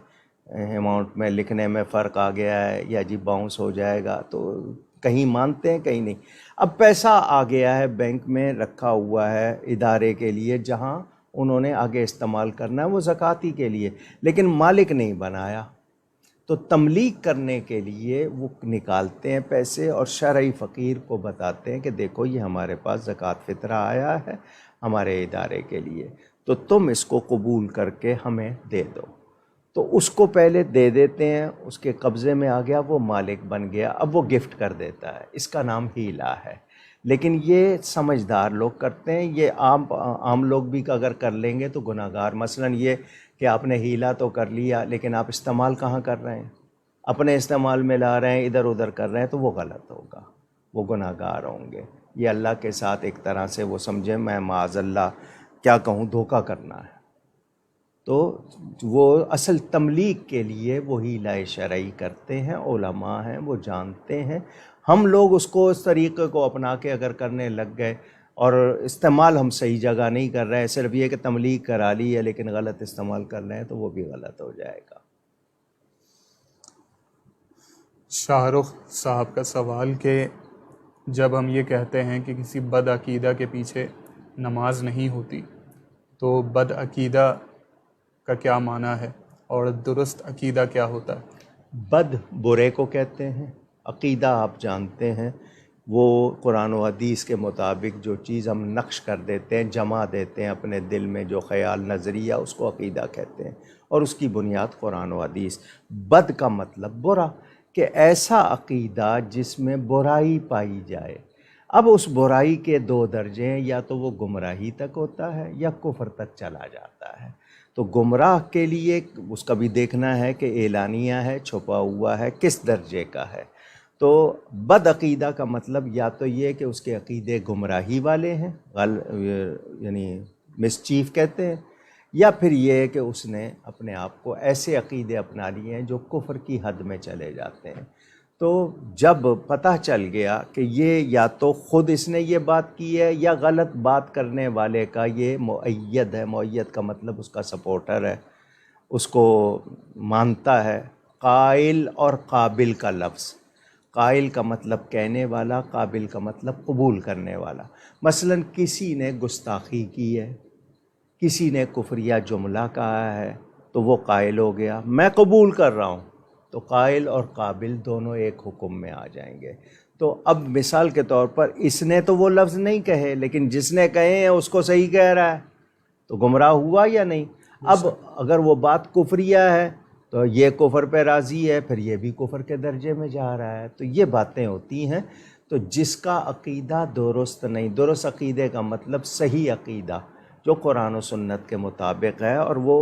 اماؤنٹ میں لکھنے میں فرق آ گیا ہے، یا جی باؤنس ہو جائے گا، تو کہیں مانتے ہیں کہیں نہیں۔ اب پیسہ آ گیا ہے بینک میں رکھا ہوا ہے ادارے کے لیے جہاں انہوں نے آگے استعمال کرنا ہے وہ زکوٰۃ کے لیے، لیکن مالک نہیں بنایا، تو تملیک کرنے کے لیے وہ نکالتے ہیں پیسے اور شرعی فقیر کو بتاتے ہیں کہ دیکھو یہ ہمارے پاس زکوٰۃ فطرہ آیا ہے ہمارے ادارے کے لیے، تو تم اس کو قبول کر کے ہمیں دے دو۔ تو اس کو پہلے دے دیتے ہیں، اس کے قبضے میں آ گیا، وہ مالک بن گیا، اب وہ گفٹ کر دیتا ہے، اس کا نام ہیلا ہے۔ لیکن یہ سمجھدار لوگ کرتے ہیں، یہ عام لوگ بھی اگر کر لیں گے تو گناہ گار۔ مثلا یہ کہ آپ نے ہیلا تو کر لیا لیکن آپ استعمال کہاں کر رہے ہیں، اپنے استعمال میں لا رہے ہیں، ادھر ادھر کر رہے ہیں، تو وہ غلط ہوگا، وہ گناہ گار ہوں گے۔ یہ اللہ کے ساتھ ایک طرح سے وہ سمجھیں میں معاذ اللہ کیا کہوں دھوکہ کرنا ہے۔ تو وہ اصل تملیک کے لیے وہ ہیلہ شرعی کرتے ہیں، علماء ہیں وہ جانتے ہیں۔ ہم لوگ اس کو اس طریقے کو اپنا کے اگر کرنے لگ گئے اور استعمال ہم صحیح جگہ نہیں کر رہے ہیں، صرف یہ کہ تملیک کرا لی ہے لیکن غلط استعمال کر رہے ہیں، تو وہ بھی غلط ہو جائے گا۔ شاہ رخ صاحب کا سوال کہ جب ہم یہ کہتے ہیں کہ کسی بد عقیدہ کے پیچھے نماز نہیں ہوتی، تو بد عقیدہ کا کیا معنی ہے اور درست عقیدہ کیا ہوتا ہے؟ بد برے کو کہتے ہیں، عقیدہ آپ جانتے ہیں وہ قرآن و حدیث کے مطابق جو چیز ہم نقش کر دیتے ہیں، جمع دیتے ہیں اپنے دل میں، جو خیال نظریہ، اس کو عقیدہ کہتے ہیں، اور اس کی بنیاد قرآن و حدیث۔ بد کا مطلب برا، کہ ایسا عقیدہ جس میں برائی پائی جائے۔ اب اس برائی کے دو درجے ہیں، یا تو وہ گمراہی تک ہوتا ہے یا کفر تک چلا جاتا ہے۔ تو گمراہ کے لیے اس کا بھی دیکھنا ہے کہ اعلانیہ ہے، چھپا ہوا ہے، کس درجے کا ہے۔ تو بد عقیدہ کا مطلب یا تو یہ کہ اس کے عقیدے گمراہی والے ہیں، یعنی مسچیف کہتے ہیں، یا پھر یہ کہ اس نے اپنے آپ کو ایسے عقیدے اپنا لیے ہیں جو کفر کی حد میں چلے جاتے ہیں۔ تو جب پتہ چل گیا کہ یہ یا تو خود اس نے یہ بات کی ہے یا غلط بات کرنے والے کا یہ مؤید ہے، مؤید کا مطلب اس کا سپورٹر ہے، اس کو مانتا ہے۔ قائل اور قابل کا لفظ، قائل کا مطلب کہنے والا، قابل کا مطلب قبول کرنے والا۔ مثلا کسی نے گستاخی کی ہے، کسی نے کفریہ جملہ کہا ہے، تو وہ قائل ہو گیا، میں قبول کر رہا ہوں، تو قائل اور قابل دونوں ایک حکم میں آ جائیں گے۔ تو اب مثال کے طور پر اس نے تو وہ لفظ نہیں کہے لیکن جس نے کہے ہیں اس کو صحیح کہہ رہا ہے، تو گمراہ ہوا یا نہیں؟ اب اگر وہ بات کفریہ ہے تو یہ کفر پہ راضی ہے، پھر یہ بھی کفر کے درجے میں جا رہا ہے۔ تو یہ باتیں ہوتی ہیں۔ تو جس کا عقیدہ درست نہیں، درست عقیدے کا مطلب صحیح عقیدہ جو قرآن و سنت کے مطابق ہے، اور وہ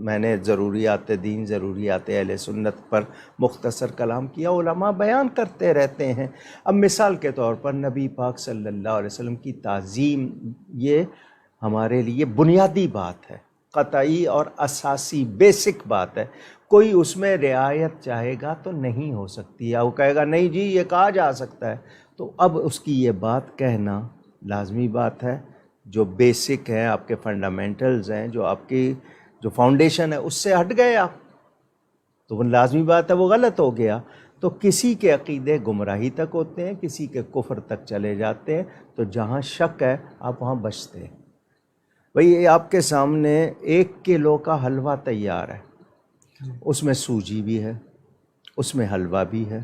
میں نے ضروریات دین، ضروریات اہل سنت پر مختصر کلام کیا، علماء بیان کرتے رہتے ہیں۔ اب مثال کے طور پر نبی پاک صلی اللہ علیہ وسلم کی تعظیم، یہ ہمارے لیے بنیادی بات ہے، قطعی اور اساسی بیسک بات ہے۔ کوئی اس میں رعایت چاہے گا تو نہیں ہو سکتی، یا وہ کہے گا نہیں جی یہ کہا جا سکتا ہے، تو اب اس کی یہ بات کہنا لازمی بات ہے۔ جو بیسک ہیں، آپ کے فنڈامنٹلز ہیں، جو آپ کی جو فاؤنڈیشن ہے، اس سے ہٹ گئے آپ، تو وہ لازمی بات ہے وہ غلط ہو گیا۔ تو کسی کے عقیدے گمراہی تک ہوتے ہیں، کسی کے کفر تک چلے جاتے ہیں، تو جہاں شک ہے آپ وہاں بچتے ہیں۔ بھئی آپ کے سامنے 1 کلو کا حلوہ تیار ہے، اس میں سوجی بھی ہے، اس میں حلوہ بھی ہے،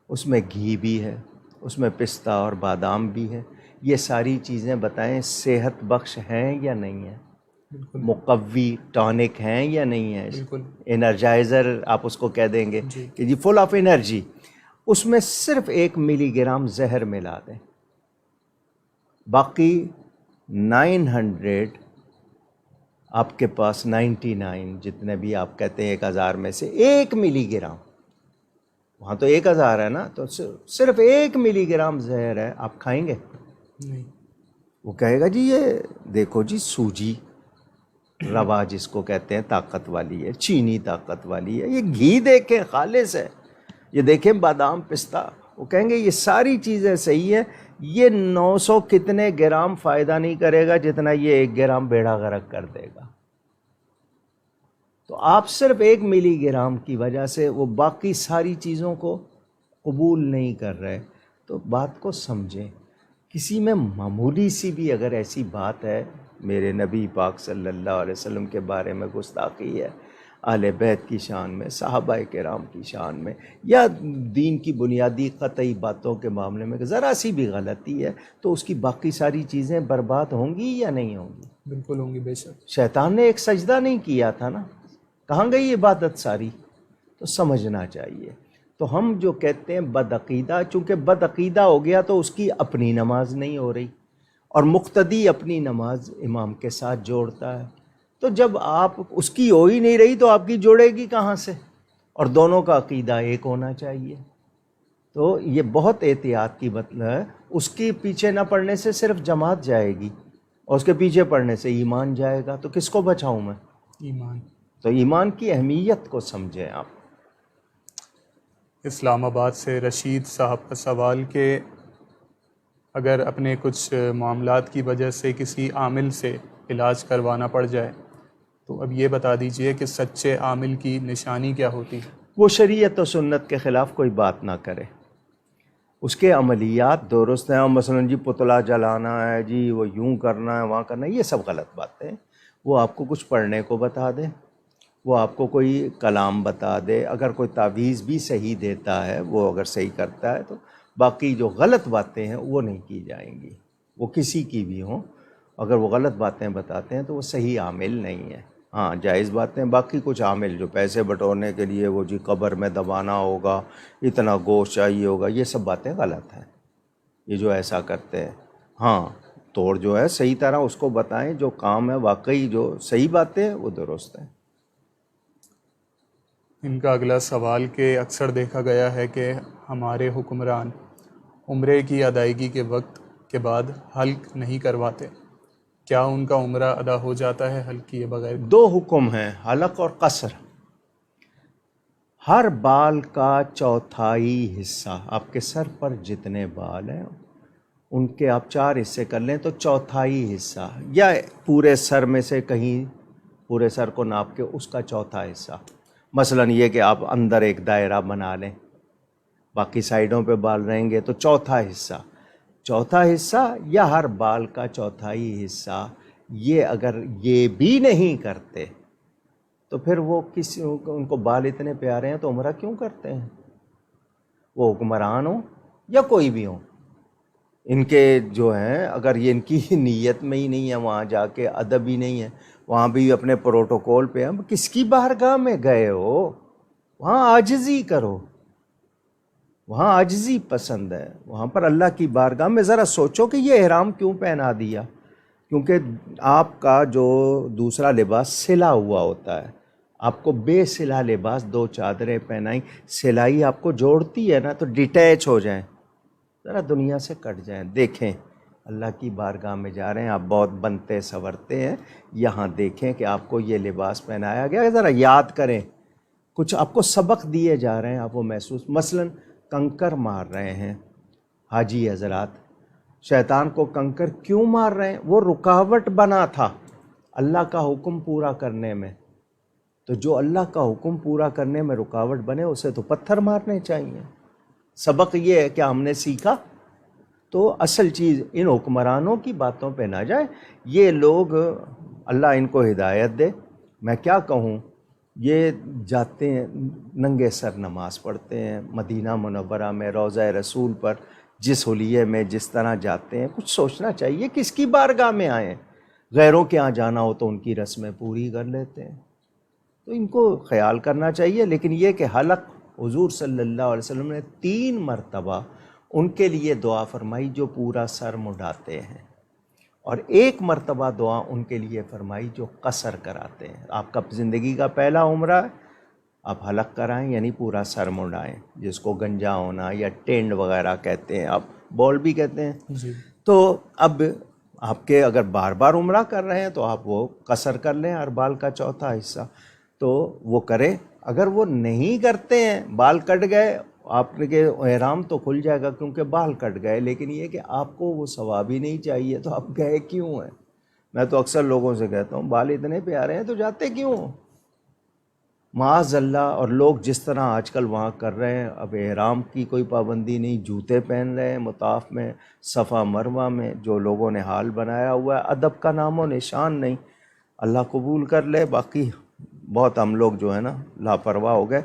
اس میں گھی بھی ہے، اس میں پستہ اور بادام بھی ہے۔ یہ ساری چیزیں بتائیں صحت بخش ہیں یا نہیں ہیں؟ بالکل مقوی ٹانک ہیں یا نہیں ہیں؟ بالکل انرجائزر آپ اس کو کہہ دیں گے جی کہ جی فل آف انرجی۔ اس میں صرف 1 ملی گرام زہر ملا دیں، باقی 900 آپ کے پاس 99 جتنے بھی آپ کہتے ہیں 1000 میں سے 1 ملی گرام، وہاں تو 1000 ہے نا، تو صرف 1 ملی گرام زہر ہے، آپ کھائیں گے؟ نہیں وہ کہے گا جی یہ دیکھو جی سوجی روا جس کو کہتے ہیں طاقت والی ہے، چینی طاقت والی ہے، یہ گھی دیکھیں خالص ہے، یہ دیکھیں بادام پستہ، وہ کہیں گے یہ ساری چیزیں صحیح ہیں، یہ 900 کتنے گرام فائدہ نہیں کرے گا جتنا یہ 1 گرام بیڑا غرق کر دے گا۔ تو آپ صرف 1 ملی گرام کی وجہ سے وہ باقی ساری چیزوں کو قبول نہیں کر رہے۔ تو بات کو سمجھیں، کسی میں معمولی سی بھی اگر ایسی بات ہے، میرے نبی پاک صلی اللہ علیہ وسلم کے بارے میں گستاخی ہے، اہل بیت کی شان میں، صحابہ کرام کی شان میں، یا دین کی بنیادی قطعی باتوں کے معاملے میں ذرا سی بھی غلطی ہے، تو اس کی باقی ساری چیزیں برباد ہوں گی یا نہیں ہوں گی؟ بالکل ہوں گی بے شک۔ شیطان نے ایک سجدہ نہیں کیا تھا نا، کہاں گئی عبادت ساری؟ تو سمجھنا چاہیے۔ تو ہم جو کہتے ہیں بدعقیدہ، چونکہ بدعقیدہ ہو گیا تو اس کی اپنی نماز نہیں ہو رہی، اور مقتدی اپنی نماز امام کے ساتھ جوڑتا ہے، تو جب آپ اس کی ہو ہی نہیں رہی تو آپ کی جوڑے گی کہاں سے؟ اور دونوں کا عقیدہ ایک ہونا چاہیے۔ تو یہ بہت احتیاط کی مطلب ہے، اس کے پیچھے نہ پڑنے سے صرف جماعت جائے گی، اور اس کے پیچھے پڑنے سے ایمان جائے گا، تو کس کو بچاؤں میں؟ ایمان۔ تو ایمان کی اہمیت کو سمجھیں آپ۔ اسلام آباد سے رشید صاحب کا سوال کہ اگر اپنے کچھ معاملات کی وجہ سے کسی عامل سے علاج کروانا پڑ جائے تو اب یہ بتا دیجئے کہ سچے عامل کی نشانی کیا ہوتی ہے؟ وہ شریعت و سنت کے خلاف کوئی بات نہ کرے، اس کے عملیات درست ہیں، مثلا جی پتلا جلانا ہے، جی وہ یوں کرنا ہے، وہاں کرنا ہے، یہ سب غلط باتیں ہیں۔ وہ آپ کو کچھ پڑھنے کو بتا دے، وہ آپ کو کوئی کلام بتا دے، اگر کوئی تعویذ بھی صحیح دیتا ہے، وہ اگر صحیح کرتا ہے، تو باقی جو غلط باتیں ہیں وہ نہیں کی جائیں گی، وہ کسی کی بھی ہوں، اگر وہ غلط باتیں بتاتے ہیں تو وہ صحیح عامل نہیں ہے۔ ہاں جائز باتیں، باقی کچھ عامل جو پیسے بٹورنے کے لیے وہ جی قبر میں دبانا ہوگا، اتنا گوشت چاہیے ہوگا، یہ سب باتیں غلط ہیں، یہ جو ایسا کرتے ہیں۔ ہاں توڑ جو ہے صحیح طرح اس کو بتائیں، جو کام ہے واقعی جو صحیح باتیں ہیں وہ درست ہیں۔ ان کا اگلا سوال کہ اکثر دیکھا گیا ہے کہ ہمارے حکمران عمرے کی ادائیگی کے وقت کے بعد حلق نہیں کرواتے، کیا ان کا عمرہ ادا ہو جاتا ہے حلق کیے بغیر؟ 2 حکم ہیں، حلق اور قصر۔ ہر بال کا چوتھائی حصہ، آپ کے سر پر جتنے بال ہیں ان کے آپ 4 حصے کر لیں تو چوتھائی حصہ، یا پورے سر میں سے کہیں پورے سر کو ناپ کے اس کا چوتھا حصہ، مثلا یہ کہ آپ اندر ایک دائرہ بنا لیں، باقی سائیڈوں پہ بال رہیں گے تو چوتھا حصہ یا ہر بال کا چوتھائی حصہ۔ یہ اگر یہ بھی نہیں کرتے تو پھر وہ ان کو بال اتنے پیارے ہیں تو عمرہ کیوں کرتے ہیں؟ وہ حکمران ہوں یا کوئی بھی ہوں، ان کے جو ہیں اگر یہ ان کی نیت میں ہی نہیں ہے، وہاں جا کے ادب ہی نہیں ہے، وہاں بھی اپنے پروٹوکول پہ ہم کس کی بارگاہ میں گئے ہو؟ وہاں عاجزی کرو، وہاں عاجزی پسند ہے، وہاں پر اللہ کی بارگاہ میں ذرا سوچو کہ یہ احرام کیوں پہنا دیا؟ کیونکہ آپ کا جو دوسرا لباس سلا ہوا ہوتا ہے، آپ کو بے سلا لباس 2 چادریں پہنائیں، سلائی آپ کو جوڑتی ہے نا، تو ڈیٹیچ ہو جائیں، ذرا دنیا سے کٹ جائیں، دیکھیں اللہ کی بارگاہ میں جا رہے ہیں، آپ بہت بنتے سنورتے ہیں، یہاں دیکھیں کہ آپ کو یہ لباس پہنایا گیا، ذرا یاد کریں، کچھ آپ کو سبق دیے جا رہے ہیں، آپ وہ محسوس، مثلاً کنکر مار رہے ہیں حاجی حضرات، شیطان کو کنکر کیوں مار رہے ہیں؟ وہ رکاوٹ بنا تھا اللہ کا حکم پورا کرنے میں، تو جو اللہ کا حکم پورا کرنے میں رکاوٹ بنے اسے تو پتھر مارنے چاہیے۔ سبق یہ ہے کہ ہم نے سیکھا، تو اصل چیز ان حکمرانوں کی باتوں پہ نہ جائے، یہ لوگ اللہ ان کو ہدایت دے، میں کیا کہوں، یہ جاتے ہیں ننگے سر نماز پڑھتے ہیں مدینہ منورہ میں روضہ رسول پر، جس حلیے میں جس طرح جاتے ہیں، کچھ سوچنا چاہیے کس کی بارگاہ میں آئیں۔ غیروں کے ہاں جانا ہو تو ان کی رسمیں پوری کر لیتے ہیں، تو ان کو خیال کرنا چاہیے۔ لیکن یہ کہ حلق حضور صلی اللہ علیہ وسلم نے 3 مرتبہ ان کے لیے دعا فرمائی جو پورا سر مڈاتے ہیں، اور 1 مرتبہ دعا ان کے لیے فرمائی جو قصر کراتے ہیں۔ آپ کا زندگی کا پہلا عمرہ ہے، آپ حلق کرائیں یعنی پورا سر منڈائیں، جس کو گنجا ہونا یا ٹینڈ وغیرہ کہتے ہیں، آپ بول بھی کہتے ہیں۔ جی تو اب آپ کے اگر بار بار عمرہ کر رہے ہیں تو آپ وہ قصر کر لیں، ہر بال کا چوتھا حصہ تو وہ کریں۔ اگر وہ نہیں کرتے ہیں، بال کٹ گئے، آپ کے احرام تو کھل جائے گا کیونکہ بال کٹ گئے، لیکن یہ کہ آپ کو وہ ثواب ہی نہیں چاہیے تو آپ گئے کیوں ہیں؟ میں تو اکثر لوگوں سے کہتا ہوں بال اتنے پیارے ہیں تو جاتے کیوں؟ معاذ اللہ۔ اور لوگ جس طرح آج کل وہاں کر رہے ہیں، اب احرام کی کوئی پابندی نہیں، جوتے پہن رہے ہیں مطاف میں، صفا مروہ میں، جو لوگوں نے حال بنایا ہوا ہے، ادب کا نام و نشان نہیں۔ اللہ قبول کر لے۔ باقی بہت ہم لوگ جو ہے نا لاپرواہ ہو گئے۔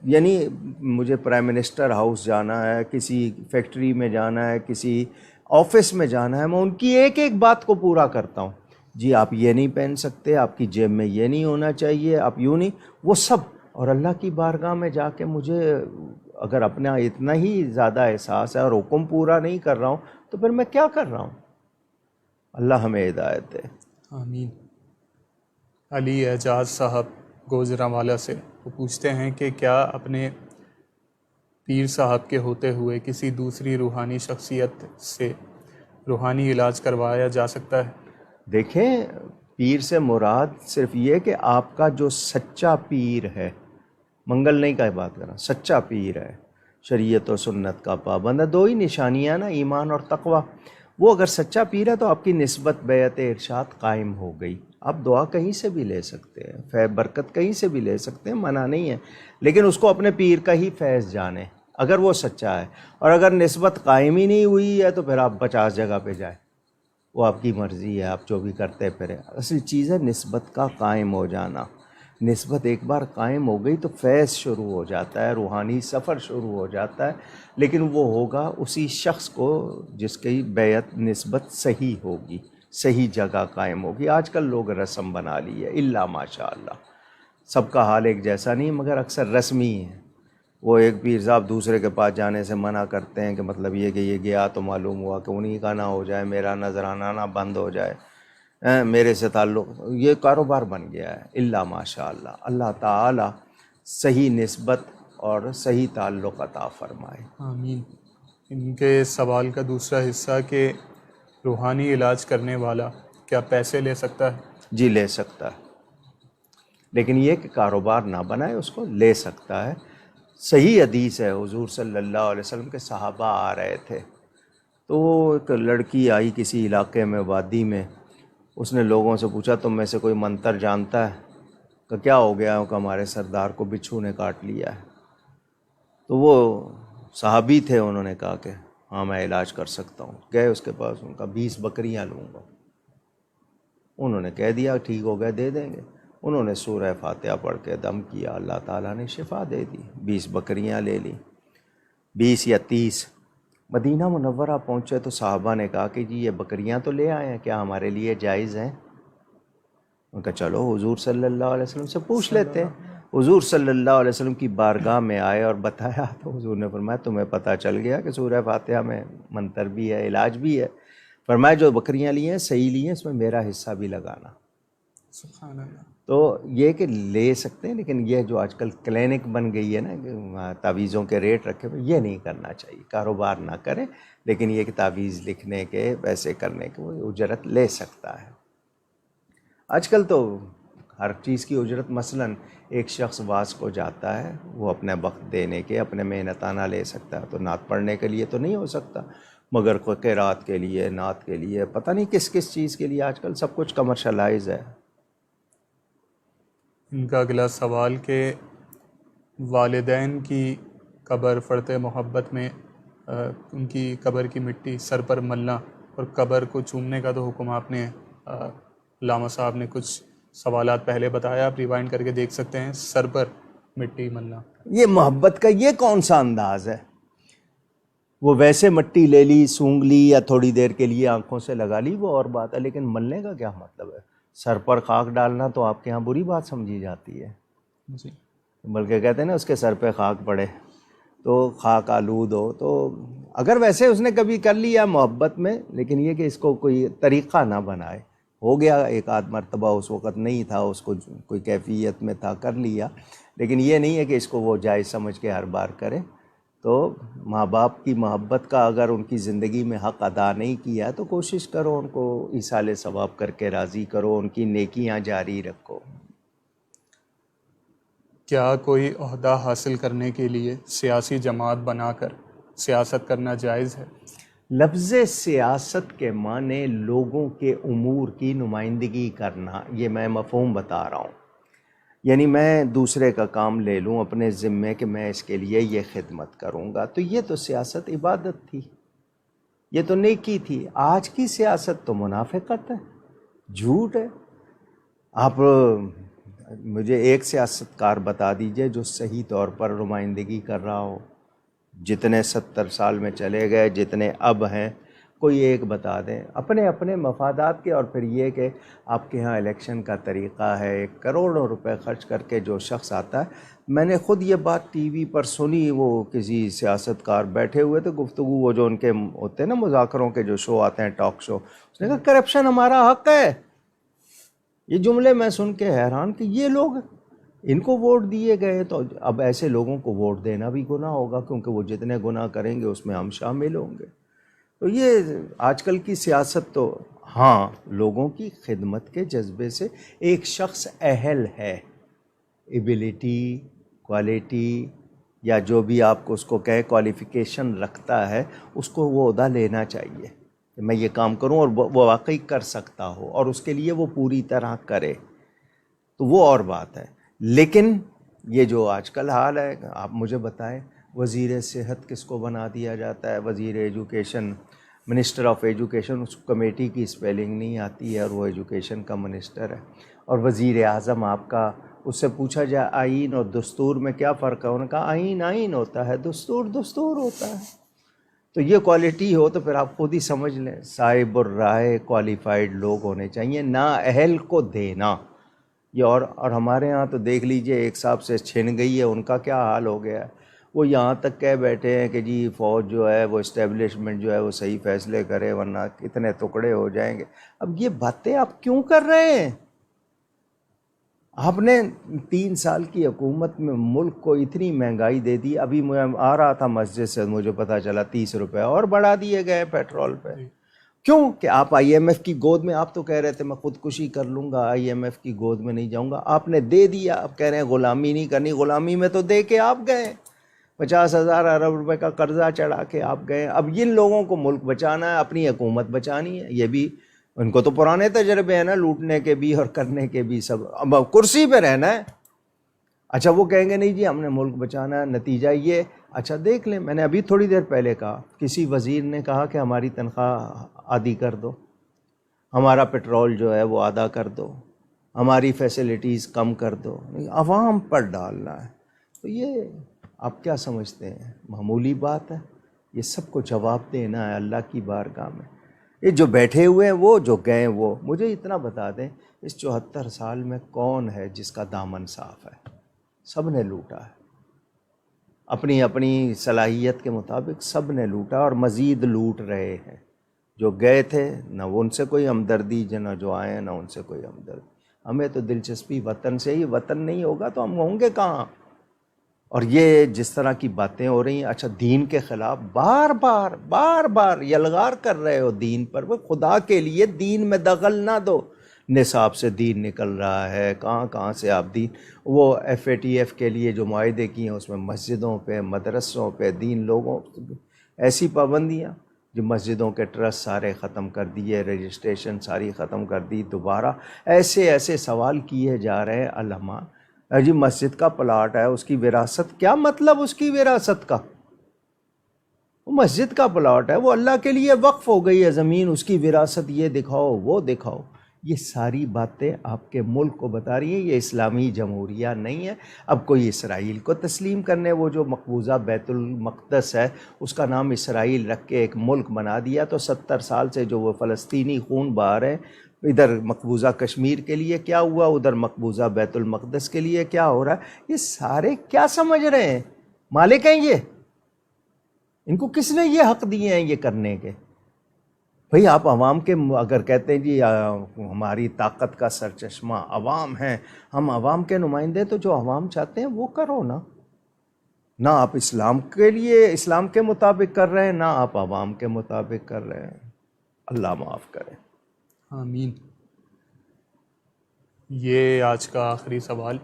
یعنی مجھے پرائم منسٹر ہاؤس جانا ہے، کسی فیکٹری میں جانا ہے، کسی آفس میں جانا ہے، میں ان کی ایک ایک بات کو پورا کرتا ہوں۔ جی آپ یہ نہیں پہن سکتے، آپ کی جیب میں یہ نہیں ہونا چاہیے، آپ یوں نہیں، وہ سب۔ اور اللہ کی بارگاہ میں جا کے مجھے اگر اپنا اتنا ہی زیادہ احساس ہے اور حکم پورا نہیں کر رہا ہوں تو پھر میں کیا کر رہا ہوں؟ اللہ ہمیں ہدایت دے۔ آمین۔ علی اعجاز صاحب گوجرانوالا سے وہ پوچھتے ہیں کہ کیا اپنے پیر صاحب کے ہوتے ہوئے کسی دوسری روحانی شخصیت سے روحانی علاج کروایا جا سکتا ہے؟ دیکھیں، پیر سے مراد صرف یہ کہ آپ کا جو سچا پیر ہے، منگل نہیں کا بات کر رہا، سچا پیر ہے، شریعت و سنت کا پابند ہے، 2 ہی نشانیاں نا، ایمان اور تقوی۔ وہ اگر سچا پیر ہے تو آپ کی نسبت بیعت ارشاد قائم ہو گئی۔ آپ دعا کہیں سے بھی لے سکتے ہیں، فیض برکت کہیں سے بھی لے سکتے ہیں، منع نہیں ہے، لیکن اس کو اپنے پیر کا ہی فیض جانیں اگر وہ سچا ہے۔ اور اگر نسبت قائم ہی نہیں ہوئی ہے تو پھر آپ 50 جگہ پہ جائیں، وہ آپ کی مرضی ہے، آپ جو بھی کرتے پھریں۔ اصل چیز ہے نسبت کا قائم ہو جانا۔ نسبت ایک بار قائم ہو گئی تو فیض شروع ہو جاتا ہے، روحانی سفر شروع ہو جاتا ہے، لیکن وہ ہوگا اسی شخص کو جس کی بیعت نسبت صحیح ہوگی، صحیح جگہ قائم ہوگی۔ آج کل لوگ رسم بنا لی ہے، الا ماشاء اللہ، سب کا حال ایک جیسا نہیں، مگر اکثر رسمی ہیں۔ وہ ایک پیر صاحب دوسرے کے پاس جانے سے منع کرتے ہیں کہ مطلب یہ کہ یہ گیا تو معلوم ہوا کہ انہی کا نہ ہو جائے، میرا نذرانہ نہ بند ہو جائے، میرے سے تعلق، یہ کاروبار بن گیا ہے۔ الا ماشاء اللہ، اللہ تعالی صحیح نسبت اور صحیح تعلق عطا فرمائے۔ آمین۔ ان کے سوال کا دوسرا حصہ کہ روحانی علاج کرنے والا کیا پیسے لے سکتا ہے؟ جی لے سکتا ہے، لیکن یہ کہ کاروبار نہ بنائے، اس کو لے سکتا ہے۔ صحیح حدیث ہے، حضور صلی اللہ علیہ وسلم کے صحابہ آ رہے تھے تو ایک لڑکی آئی کسی علاقے میں، وادی میں، اس نے لوگوں سے پوچھا تم میں سے کوئی منتر جانتا ہے؟ کہ کیا ہو گیا؟ کہ ہمارے سردار کو بچھو نے کاٹ لیا ہے۔ تو وہ صحابی تھے، انہوں نے کہا کہ ہاں میں علاج کر سکتا ہوں۔ گئے اس کے پاس، ان کا 20 بکریاں لوں گا۔ انہوں نے کہہ دیا ٹھیک ہو گیا، دے دیں گے۔ انہوں نے سورہ فاتحہ پڑھ کے دم کیا، اللہ تعالیٰ نے شفا دے دی، 20 بکریاں لے لی، 20 یا 30۔ مدینہ منورہ پہنچے تو صحابہ نے کہا کہ جی یہ بکریاں تو لے آئے ہیں، کیا ہمارے لیے جائز ہیں؟ ان کا چلو حضور صلی اللہ علیہ وسلم سے پوچھ لیتے ہیں۔ حضور صلی اللہ علیہ وسلم کی بارگاہ میں آئے اور بتایا تو حضور نے فرمایا تمہیں پتہ چل گیا کہ سورہ فاتحہ میں منتر بھی ہے، علاج بھی ہے۔ فرمایا جو بکریاں لی ہیں صحیح لی ہیں، اس میں میرا حصہ بھی لگانا۔ سبحان اللہ۔ تو یہ کہ لے سکتے ہیں، لیکن یہ جو آج کل کلینک بن گئی ہے نا کہ تعویذوں کے ریٹ رکھے ہوئے، یہ نہیں کرنا چاہیے۔ کاروبار نہ کریں، لیکن یہ کہ تعویذ لکھنے کے، پیسے کرنے کے، وہ اجرت لے سکتا ہے۔ آج کل تو ہر چیز کی اجرت، مثلاً ایک شخص واعظ کو جاتا ہے، وہ اپنے وقت دینے کے، اپنے محنتانہ لے سکتا ہے، تو نعت پڑھنے کے لیے تو نہیں ہو سکتا، مگر قرات کے لیے، نعت کے لیے، پتہ نہیں کس کس چیز کے لیے آج کل سب کچھ کمرشلائز ہے۔ ان کا اگلا سوال کہ والدین کی قبر فرط محبت میں ان کی قبر کی مٹی سر پر ملنا اور قبر کو چومنے کا تو حکم آپ نے علامہ صاحب نے کچھ سوالات پہلے بتایا، آپ ریوائنڈ کر کے دیکھ سکتے ہیں. سر پر مٹی ملنا، یہ محبت کا یہ کون سا انداز ہے؟ وہ ویسے مٹی لے لی، سونگ لی، یا تھوڑی دیر کے لیے آنکھوں سے لگا لی، وہ اور بات ہے، لیکن ملنے کا کیا مطلب ہے؟ سر پر خاک ڈالنا تو آپ کے ہاں بری بات سمجھی جاتی ہے، جی بلکہ کہتے ہیں نا اس کے سر پہ خاک پڑے تو خاک آلود ہو. تو اگر ویسے اس نے کبھی کر لیا محبت میں، لیکن یہ کہ اس کو کوئی طریقہ نہ بنائے. ہو گیا ایک آدھ مرتبہ، اس وقت نہیں تھا، اس کو کوئی کیفیت میں تھا، کر لیا، لیکن یہ نہیں ہے کہ اس کو وہ جائز سمجھ کے ہر بار کرے. تو ماں باپ کی محبت کا اگر ان کی زندگی میں حق ادا نہیں کیا تو کوشش کرو ان کو ایصال ثواب کر کے راضی کرو، ان کی نیکیاں جاری رکھو. کیا کوئی عہدہ حاصل کرنے کے لیے سیاسی جماعت بنا کر سیاست کرنا جائز ہے؟ لفظ سیاست کے معنی لوگوں کے امور کی نمائندگی کرنا، یہ میں مفہوم بتا رہا ہوں. یعنی میں دوسرے کا کام لے لوں اپنے ذمے کہ میں اس کے لیے یہ خدمت کروں گا، تو یہ تو سیاست عبادت تھی، یہ تو نیکی تھی. آج کی سیاست تو منافقت ہے، جھوٹ ہے. آپ مجھے ایک سیاستکار بتا دیجئے جو صحیح طور پر نمائندگی کر رہا ہو. جتنے 70 سال میں چلے گئے، جتنے اب ہیں، کوئی ایک بتا دیں اپنے اپنے مفادات کے. اور پھر یہ کہ آپ کے ہاں الیکشن کا طریقہ ہے، کروڑوں روپے خرچ کر کے جو شخص آتا ہے. میں نے خود یہ بات ٹی وی پر سنی، وہ کسی سیاستکار بیٹھے ہوئے تھے، گفتگو، وہ جو ان کے ہوتے ہیں نا مذاکروں کے جو شو آتے ہیں، ٹاک شو، اس نے کہا کرپشن ہمارا حق ہے. یہ جملے میں سن کے حیران کہ یہ لوگ ان کو ووٹ دیے گئے، تو اب ایسے لوگوں کو ووٹ دینا بھی گناہ ہوگا، کیونکہ وہ جتنے گناہ کریں گے اس میں ہم شامل ہوں گے. تو یہ آج کل کی سیاست تو ہاں لوگوں کی خدمت کے جذبے سے ایک شخص اہل ہے، ایبیلٹی، کوالٹی، یا جو بھی آپ کو اس کو کہے کوالیفیکیشن رکھتا ہے، اس کو وہ عہدہ لینا چاہیے کہ میں یہ کام کروں، اور وہ واقعی کر سکتا ہو اور اس کے لیے وہ پوری طرح کرے، تو وہ اور بات ہے. لیکن یہ جو آج کل حال ہے، آپ مجھے بتائیں وزیر صحت کس کو بنا دیا جاتا ہے؟ وزیر ایجوکیشن، منسٹر آف ایجوکیشن، اس کمیٹی کی اسپیلنگ نہیں آتی ہے اور وہ ایجوکیشن کا منسٹر ہے. اور وزیر اعظم آپ کا، اس سے پوچھا جائے آئین اور دستور میں کیا فرق ہے، انہوں نے کہا آئین آئین ہوتا ہے، دستور دستور ہوتا ہے. تو یہ کوالٹی ہو تو پھر آپ خود ہی سمجھ لیں، صاحب الرائے کوالیفائڈ لوگ ہونے چاہیے، نا اہل کو دینا. یہ اور ہمارے ہاں تو دیکھ لیجئے ایک صاحب سے چھن گئی ہے، ان کا کیا حال ہو گیا ہے. وہ یہاں تک کہہ بیٹھے ہیں کہ جی فوج جو ہے، وہ اسٹیبلشمنٹ جو ہے وہ صحیح فیصلے کرے ورنہ کتنے ٹکڑے ہو جائیں گے. اب یہ باتیں آپ کیوں کر رہے ہیں؟ آپ نے 3 سال کی حکومت میں ملک کو اتنی مہنگائی دے دی. ابھی میں آ رہا تھا مسجد سے، مجھے پتہ چلا 30 روپے اور بڑھا دیے گئے پیٹرول پہ. کیوں؟ کہ آپ آئی ایم ایف کی گود میں، آپ تو کہہ رہے تھے میں خودکشی کر لوں گا، آئی ایم ایف کی گود میں نہیں جاؤں گا، آپ نے دے دیا. اب کہہ رہے ہیں غلامی نہیں کرنی. غلامی میں تو دے کے آپ گئے، 50,000 ارب روپے کا قرضہ چڑھا کے آپ گئے. اب جن لوگوں کو ملک بچانا ہے، اپنی حکومت بچانی ہے، یہ بھی ان کو تو پرانے تجربے ہیں نا، لوٹنے کے بھی اور کرنے کے بھی، سب اب کرسی پہ رہنا ہے. اچھا وہ کہیں گے نہیں جی ہم نے ملک بچانا ہے، نتیجہ یہ. اچھا دیکھ لیں، میں نے ابھی تھوڑی دیر پہلے کہا، کسی وزیر نے کہا کہ ہماری تنخواہ آدھی کر دو، ہمارا پیٹرول جو ہے وہ آدھا کر دو، ہماری فیسلٹیز کم کر دو. عوام پر ڈالنا ہے. تو یہ آپ کیا سمجھتے ہیں معمولی بات ہے؟ یہ سب کو جواب دینا ہے اللہ کی بارگاہ میں. یہ جو بیٹھے ہوئے ہیں، وہ جو گئے، وہ مجھے اتنا بتا دیں اس 74 سال میں کون ہے جس کا دامن صاف ہے؟ سب نے لوٹا ہے، اپنی اپنی صلاحیت کے مطابق سب نے لوٹا اور مزید لوٹ رہے ہیں. جو گئے تھے نہ ان سے کوئی ہمدردی، نہ جو آئے ہیں نہ ان سے کوئی ہمدردی. ہمیں تو دلچسپی وطن سے ہی، وطن نہیں ہوگا تو ہم ہوں گے کہاں؟ اور یہ جس طرح کی باتیں ہو رہی ہیں، اچھا دین کے خلاف بار بار یلغار کر رہے ہو دین پر. وہ خدا کے لیے دین میں دخل نہ دو. نصاب سے دین نکل رہا ہے، کہاں سے آپ دین، وہ ایف اے ٹی ایف کے لیے جو معاہدے کیے ہیں اس میں مسجدوں پہ، مدرسوں پہ، دین لوگوں، ایسی پابندیاں. جو مسجدوں کے ٹرسٹ سارے ختم کر دیے، رجسٹریشن ساری ختم کر دی دوبارہ. ایسے سوال کیے جا رہے ہیں علماء، جی مسجد کا پلاٹ ہے، اس کی وراثت، کیا مطلب اس کی وراثت کا؟ وہ مسجد کا پلاٹ ہے، وہ اللہ کے لیے وقف ہو گئی ہے زمین، اس کی وراثت یہ دکھاؤ وہ دکھاؤ. یہ ساری باتیں آپ کے ملک کو بتا رہی ہیں یہ اسلامی جمہوریہ نہیں ہے. اب کوئی اسرائیل کو تسلیم کرنے، وہ جو مقبوضہ بیت المقدس ہے اس کا نام اسرائیل رکھ کے ایک ملک بنا دیا، تو 70 سال سے جو وہ فلسطینی خون بہا رہے ہیں، ادھر مقبوضہ کشمیر کے لیے کیا ہوا، ادھر مقبوضہ بیت المقدس کے لیے کیا ہو رہا ہے، یہ سارے کیا سمجھ رہے ہیں؟ مالک ہیں یہ؟ ان کو کس نے یہ حق دیے ہیں یہ کرنے کے؟ بھئی آپ عوام کے اگر کہتے ہیں جی ہماری طاقت کا سرچشمہ عوام ہیں، ہم عوام کے نمائندے، تو جو عوام چاہتے ہیں وہ کرو نا. نہ آپ اسلام کے لیے اسلام کے مطابق کر رہے ہیں، نہ آپ عوام کے مطابق کر رہے ہیں. اللہ معاف کرے. آمین. یہ آج کا آخری سوال.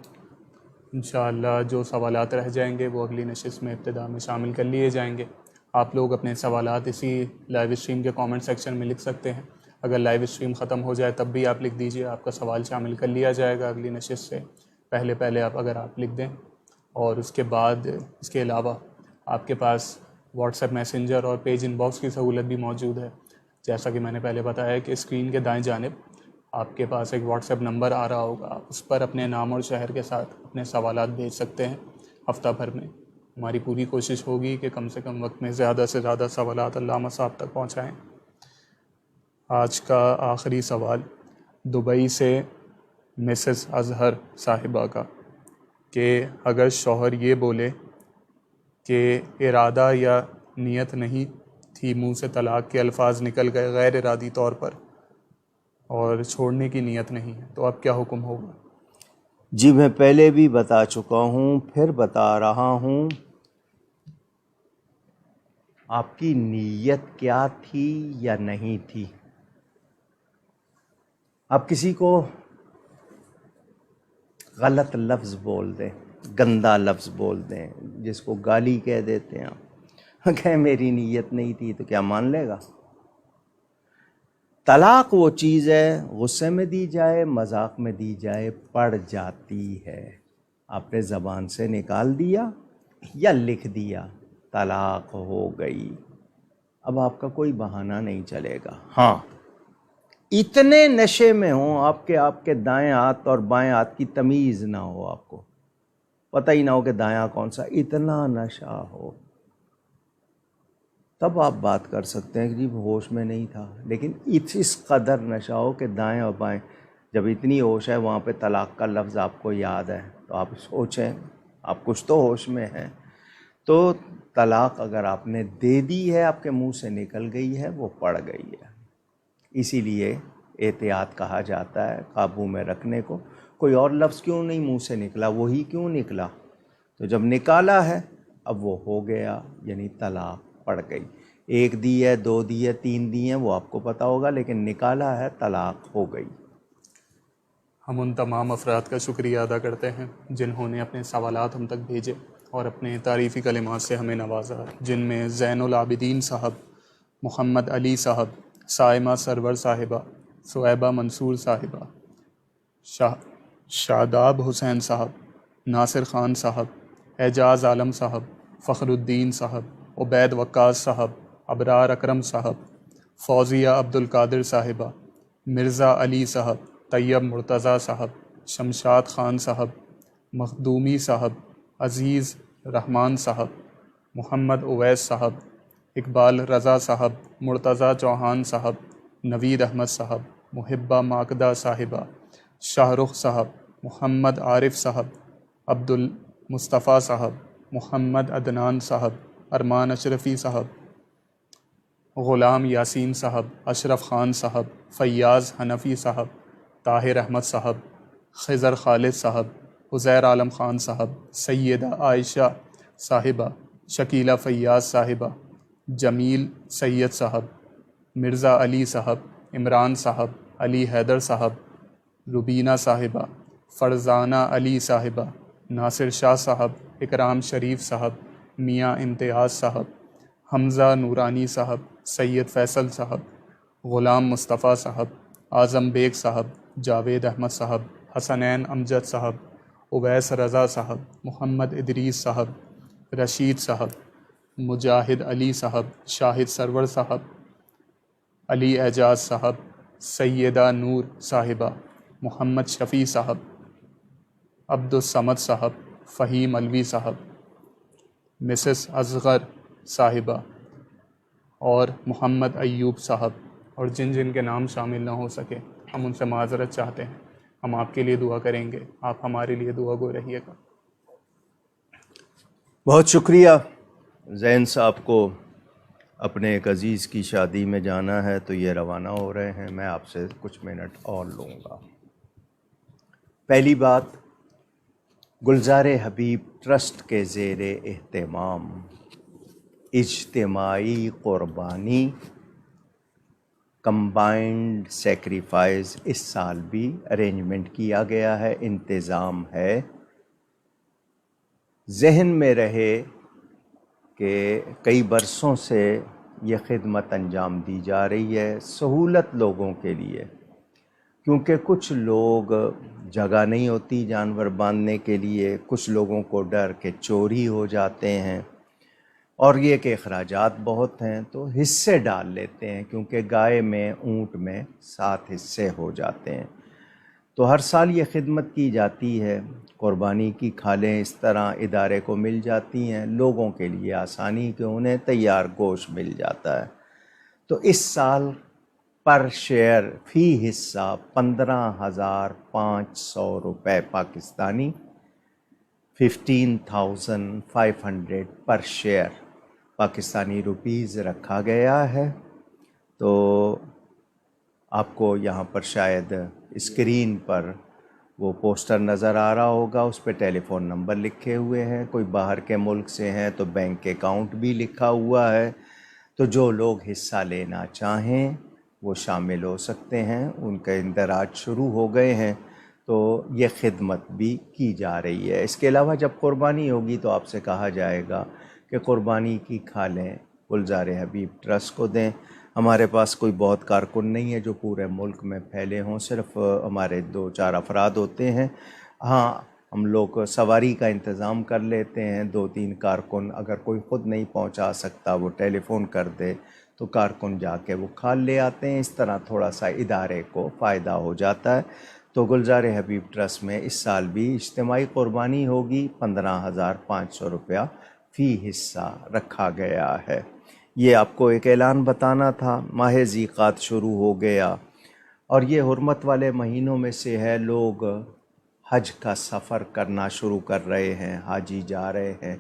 انشاءاللہ جو سوالات رہ جائیں گے وہ اگلی نشست میں ابتدا میں شامل کر لیے جائیں گے. آپ لوگ اپنے سوالات اسی لائیو اسٹریم کے کامنٹ سیکشن میں لکھ سکتے ہیں. اگر لائیو اسٹریم ختم ہو جائے تب بھی آپ لکھ دیجئے، آپ کا سوال شامل کر لیا جائے گا اگلی نشست سے پہلے اگر آپ لکھ دیں. اور اس کے بعد اس کے علاوہ آپ کے پاس واٹس ایپ میسنجر اور پیج ان باکس کی سہولت بھی موجود ہے. جیسا کہ میں نے پہلے بتایا کہ اسکرین کے دائیں جانب آپ کے پاس ایک واٹس ایپ نمبر آ رہا ہوگا، آپ اس پر اپنے نام اور شہر کے ساتھ اپنے سوالات بھیج سکتے ہیں. ہفتہ بھر میں ہماری پوری کوشش ہوگی کہ کم سے کم وقت میں زیادہ سے زیادہ سوالات علامہ صاحب تک پہنچائیں. آج کا آخری سوال دبئی سے مسز اظہر صاحبہ کا، کہ اگر شوہر یہ بولے کہ ارادہ یا نیت نہیں تھی، منہ سے طلاق کے الفاظ نکل گئے غیر ارادی طور پر اور چھوڑنے کی نیت نہیں ہے، تو اب کیا حکم ہوگا؟ جی میں پہلے بھی بتا چکا ہوں، پھر بتا رہا ہوں. آپ کی نیت کیا تھی یا نہیں تھی؟ آپ کسی کو غلط لفظ بول دیں، گندا لفظ بول دیں، جس کو گالی کہہ دیتے ہیں آپ، کہ میری نیت نہیں تھی، تو کیا مان لے گا؟ طلاق وہ چیز ہے، غصے میں دی جائے مذاق میں دی جائے پڑ جاتی ہے. آپ نے زبان سے نکال دیا یا لکھ دیا، طلاق ہو گئی. اب آپ کا کوئی بہانہ نہیں چلے گا. ہاں اتنے نشے میں ہوں آپ کے دائیں ہاتھ اور بائیں ہاتھ کی تمیز نہ ہو، آپ کو پتہ ہی نہ ہو کہ دایاں کون سا، اتنا نشہ ہو، تب آپ بات کر سکتے ہیں کہ جی ہوش میں نہیں تھا. لیکن اس قدر نشہ ہو کہ دائیں اور بائیں، جب اتنی ہوش ہے وہاں پہ طلاق کا لفظ آپ کو یاد ہے، تو آپ سوچیں آپ کچھ تو ہوش میں ہیں. تو طلاق اگر آپ نے دے دی ہے، آپ کے منہ سے نکل گئی ہے، وہ پڑ گئی ہے. اسی لیے احتیاط کہا جاتا ہے قابو میں رکھنے کو. کوئی اور لفظ کیوں نہیں منہ سے نکلا، وہی کیوں نکلا. تو جب نکالا ہے اب وہ ہو گیا، یعنی طلاق پڑ گئی. 1 دی ہے، 2 دی ہے، 3 دی ہیں، وہ آپ کو پتہ ہوگا، لیکن نکالا ہے، طلاق ہو گئی. ہم ان تمام افراد کا شکریہ ادا کرتے ہیں جنہوں نے اپنے سوالات ہم تک بھیجے اور اپنے تعریفی کلمات سے ہمیں نوازا، جن میں زین العابدین صاحب، محمد علی صاحب، سائمہ سرور صاحبہ، صہیبہ منصور صاحبہ، شاداب حسین صاحب، ناصر خان صاحب، اعجاز عالم صاحب، فخر الدین صاحب، عبید وقاص صاحب، ابرار اکرم صاحب، فوزیہ عبد القادر صاحبہ، مرزا علی صاحب، طیب مرتضیٰ صاحب، شمشاد خان صاحب، مخدومی صاحب، عزیز رحمان صاحب، محمد اویس صاحب، اقبال رضا صاحب، مرتضیٰ چوہان صاحب، نوید احمد صاحب، محبہ ماکدہ صاحبہ، شاہ رخ صاحب، محمد عارف صاحب، عبد المصطفیٰ صاحب، محمد عدنان صاحب، ارمان اشرفی صاحب، غلام یاسین صاحب، اشرف خان صاحب، فیاض حنفی صاحب، طاہر احمد صاحب، خضر خالد صاحب، عزیر عالم خان صاحب، سیدہ عائشہ صاحبہ، شکیلہ فیاض صاحبہ، جمیل سید صاحب، مرزا علی صاحب، عمران صاحب، علی حیدر صاحب، ربینہ صاحبہ، فرزانہ علی صاحبہ، ناصر شاہ صاحب، اکرام شریف صاحب، میاں امتیاز صاحب، حمزہ نورانی صاحب، سید فیصل صاحب، غلام مصطفیٰ صاحب، اعظم بیگ صاحب، جاوید احمد صاحب، حسنین امجد صاحب، اویس رضا صاحب، محمد ادریس صاحب، رشید صاحب، مجاہد علی صاحب، شاہد سرور صاحب، علی اعجاز صاحب، سیدہ نور صاحبہ، محمد شفیع صاحب، عبدالصمد صاحب، فہیم الوی صاحب، مسز اصغر صاحبہ اور محمد ایوب صاحب، اور جن جن کے نام شامل نہ ہو سکے ہم ان سے معذرت چاہتے ہیں۔ ہم آپ کے لیے دعا کریں گے، آپ ہمارے لیے دعا گو رہیے گا۔ بہت شکریہ زین صاحب کو اپنے ایک عزیز کی شادی میں جانا ہے تو یہ روانہ ہو رہے ہیں، میں آپ سے کچھ منٹ اور لوں گا۔ پہلی بات، گلزار حبیب ٹرسٹ کے زیر اہتمام اجتماعی قربانی کمبائنڈ سیکریفائز اس سال بھی ارینجمنٹ کیا گیا ہے، انتظام ہے۔ ذہن میں رہے کہ کئی برسوں سے یہ خدمت انجام دی جا رہی ہے سہولت لوگوں کے لیے، کیونکہ کچھ لوگ جگہ نہیں ہوتی جانور باندھنے کے لیے، کچھ لوگوں کو ڈر کہ چوری ہو جاتے ہیں، اور یہ کہ اخراجات بہت ہیں تو حصے ڈال لیتے ہیں، کیونکہ گائے میں اونٹ میں 7 حصے ہو جاتے ہیں۔ تو ہر سال یہ خدمت کی جاتی ہے، قربانی کی کھالیں اس طرح ادارے کو مل جاتی ہیں، لوگوں کے لیے آسانی کہ انہیں تیار گوشت مل جاتا ہے۔ تو اس سال پر شیئر فی حصہ 15,500 روپے پاکستانی، 15,500 پر شیئر پاکستانی روپیز رکھا گیا ہے۔ تو آپ کو یہاں پر شاید اسکرین پر وہ پوسٹر نظر آ رہا ہوگا، اس پہ ٹیلی فون نمبر لکھے ہوئے ہیں، کوئی باہر کے ملک سے ہیں تو بینک اکاؤنٹ بھی لکھا ہوا ہے۔ تو جو لوگ حصہ لینا چاہیں وہ شامل ہو سکتے ہیں، ان کے اندراج شروع ہو گئے ہیں، تو یہ خدمت بھی کی جا رہی ہے۔ اس کے علاوہ جب قربانی ہوگی تو آپ سے کہا جائے گا کہ قربانی کی کھالیں گلزار حبیب ٹرسٹ کو دیں۔ ہمارے پاس کوئی بہت کارکن نہیں ہے جو پورے ملک میں پھیلے ہوں، صرف ہمارے 2-4 افراد ہوتے ہیں۔ ہاں، ہم لوگ سواری کا انتظام کر لیتے ہیں، 2-3 کارکن، اگر کوئی خود نہیں پہنچا سکتا وہ ٹیلی فون کر دے تو کارکن جا کے وہ کھال لے آتے ہیں۔ اس طرح تھوڑا سا ادارے کو فائدہ ہو جاتا ہے۔ تو گلزار حبیب ٹرسٹ میں اس سال بھی اجتماعی قربانی ہوگی، 15,500 روپیہ فی حصہ رکھا گیا ہے۔ یہ آپ کو ایک اعلان بتانا تھا۔ ماہ ذیقات شروع ہو گیا اور یہ حرمت والے مہینوں میں سے ہے، لوگ حج کا سفر کرنا شروع کر رہے ہیں، حاجی جا رہے ہیں۔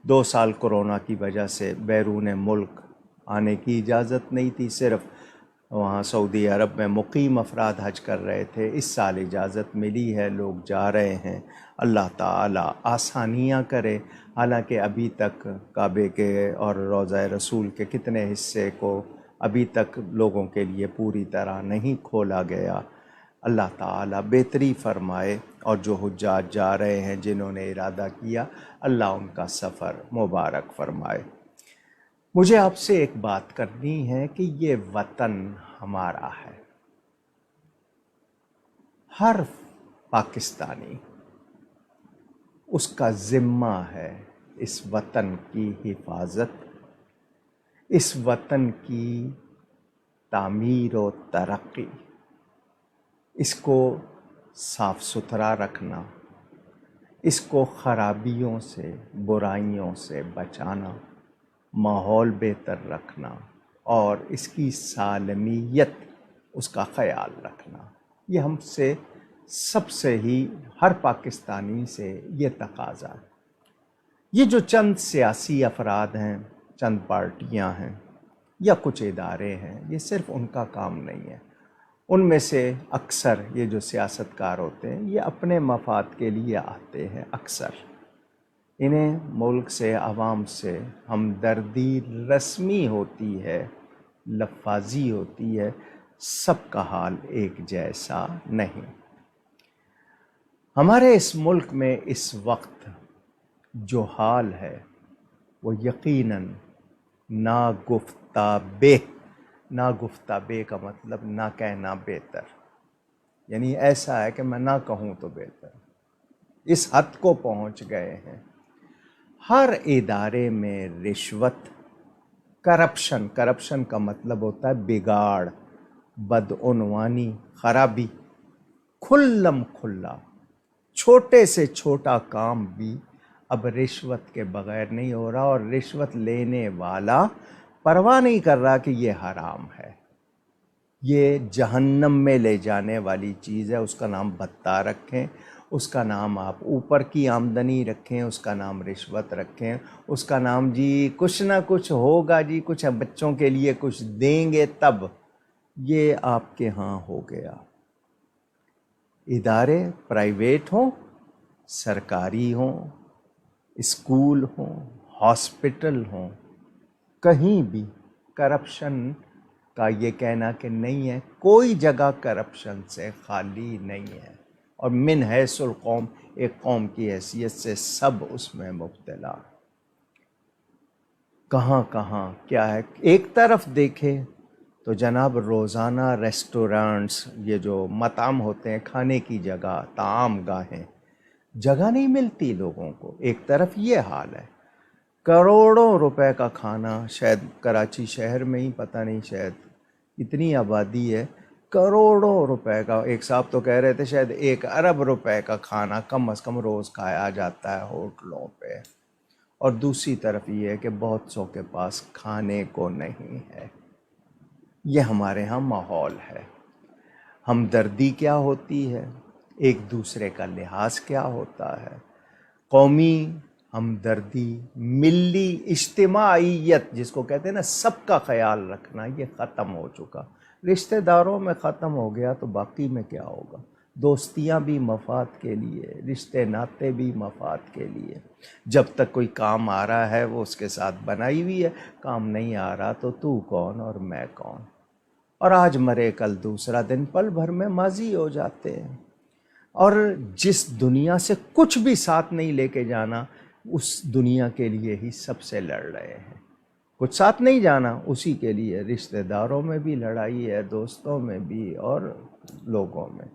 2 سال کرونا کی وجہ سے بیرون ملک آنے کی اجازت نہیں تھی، صرف وہاں سعودی عرب میں مقیم افراد حج کر رہے تھے۔ اس سال اجازت ملی ہے، لوگ جا رہے ہیں۔ اللہ تعالیٰ آسانیاں کرے۔ حالانکہ ابھی تک کعبے کے اور روضہ رسول کے کتنے حصے کو ابھی تک لوگوں کے لیے پوری طرح نہیں کھولا گیا۔ اللہ تعالیٰ بہتری فرمائے، اور جو حجاج جا رہے ہیں جنہوں نے ارادہ کیا، اللہ ان کا سفر مبارک فرمائے۔ مجھے آپ سے ایک بات کرنی ہے کہ یہ وطن ہمارا ہے، ہر پاکستانی اس کا ذمہ ہے اس وطن کی حفاظت، اس وطن کی تعمیر و ترقی، اس کو صاف ستھرا رکھنا، اس کو خرابیوں سے، برائیوں سے بچانا، ماحول بہتر رکھنا، اور اس کی سالمیت، اس کا خیال رکھنا۔ یہ ہم سے سب سے ہی، ہر پاکستانی سے یہ تقاضا ہے۔ یہ جو چند سیاسی افراد ہیں، چند پارٹیاں ہیں یا کچھ ادارے ہیں، یہ صرف ان کا کام نہیں ہے۔ ان میں سے اکثر یہ جو سیاستکار ہوتے ہیں، یہ اپنے مفاد کے لیے آتے ہیں۔ اکثر انہیں ملک سے، عوام سے ہمدردی رسمی ہوتی ہے، لفاظی ہوتی ہے، سب کا حال ایک جیسا نہیں۔ ہمارے اس ملک میں اس وقت جو حال ہے وہ یقیناً ناگفتہ بے کا مطلب نہ کہنا بہتر، یعنی ایسا ہے کہ میں نہ کہوں تو بہتر، اس حد کو پہنچ گئے ہیں۔ ہر ادارے میں رشوت، کرپشن کا مطلب ہوتا ہے بگاڑ، بدعنوانی، خرابی، کھلم کھلا چھوٹے سے چھوٹا کام بھی اب رشوت کے بغیر نہیں ہو رہا، اور رشوت لینے والا پرواہ نہیں کر رہا کہ یہ حرام ہے، یہ جہنم میں لے جانے والی چیز ہے، اس کا نام بھتہ رکھیں، اس کا نام آپ اوپر کی آمدنی رکھیں، اس کا نام رشوت رکھیں، اس کا نام جی کچھ نہ کچھ ہوگا، جی کچھ بچوں کے لیے کچھ دیں گے تب، یہ آپ کے ہاں ہو گیا۔ ادارے پرائیویٹ ہوں، سرکاری ہوں، اسکول ہوں، ہاسپٹل ہوں، کہیں بھی کرپشن کا یہ کہنا کہ نہیں ہے، کوئی جگہ کرپشن سے خالی نہیں ہے، اور من حیث القوم، ایک قوم کی حیثیت سے سب اس میں مبتلا۔ کہاں کہاں کیا ہے، ایک طرف دیکھیں تو جناب روزانہ ریسٹورانٹس، یہ جو مطعم ہوتے ہیں، کھانے کی جگہ، طعام گاہیں، جگہ نہیں ملتی لوگوں کو، ایک طرف یہ حال ہے، کروڑوں روپے کا کھانا، شاید کراچی شہر میں ہی پتہ نہیں، شاید اتنی آبادی ہے، کروڑوں روپے کا، ایک صاحب تو کہہ رہے تھے شاید 1 ارب روپے کا کھانا کم از کم روز کھایا جاتا ہے ہوٹلوں پہ، اور دوسری طرف یہ ہے کہ بہت سو کے پاس کھانے کو نہیں ہے۔ یہ ہمارے ہاں ماحول ہے۔ ہمدردی کیا ہوتی ہے، ایک دوسرے کا لحاظ کیا ہوتا ہے، قومی ہمدردی، ملی اجتماعیت جس کو کہتے ہیں نا، سب کا خیال رکھنا، یہ ختم ہو چکا۔ رشتہ داروں میں ختم ہو گیا تو باقی میں کیا ہوگا؟ دوستیاں بھی مفاد کے لیے، رشتے ناتے بھی مفاد کے لیے، جب تک کوئی کام آ رہا ہے وہ اس کے ساتھ بنائی ہوئی ہے، کام نہیں آ رہا تو کون اور میں کون، اور آج مرے کل دوسرا دن، پل بھر میں ماضی ہو جاتے ہیں۔ اور جس دنیا سے کچھ بھی ساتھ نہیں لے کے جانا، اس دنیا کے لیے ہی سب سے لڑ رہے ہیں، کچھ ساتھ نہیں جانا اسی کے لیے، رشتہ داروں میں بھی لڑائی ہے، دوستوں میں بھی، اور لوگوں میں،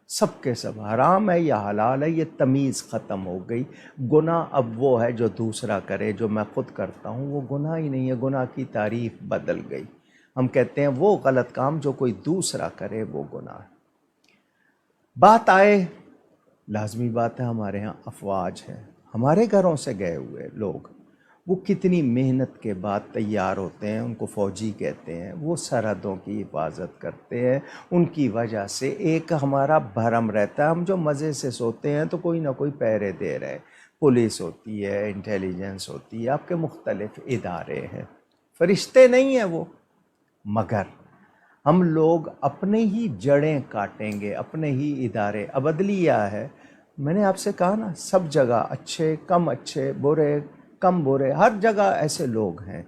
سب کے سب حرام ہے یا حلال ہے، یہ تمیز ختم ہو گئی۔ گناہ اب وہ ہے جو دوسرا کرے، جو میں خود کرتا ہوں وہ گناہ ہی نہیں ہے، گناہ کی تعریف بدل گئی، ہم کہتے ہیں وہ غلط کام جو کوئی دوسرا کرے وہ گناہ ہے۔ بات آئے، لازمی بات ہے ہمارے ہاں افواج ہے، ہمارے گھروں سے گئے ہوئے لوگ، وہ کتنی محنت کے بعد تیار ہوتے ہیں، ان کو فوجی کہتے ہیں، وہ سرحدوں کی حفاظت کرتے ہیں، ان کی وجہ سے ایک ہمارا بھرم رہتا ہے، ہم جو مزے سے سوتے ہیں تو کوئی نہ کوئی پہرے دے رہے، پولیس ہوتی ہے، انٹیلیجنس ہوتی ہے، آپ کے مختلف ادارے ہیں، فرشتے نہیں ہیں وہ، مگر ہم لوگ اپنے ہی جڑیں کاٹیں گے، اپنے ہی ادارے، عبدلیہ ہے، میں نے آپ سے کہا نا، سب جگہ اچھے کم اچھے، برے کم برے، ہر جگہ ایسے لوگ ہیں،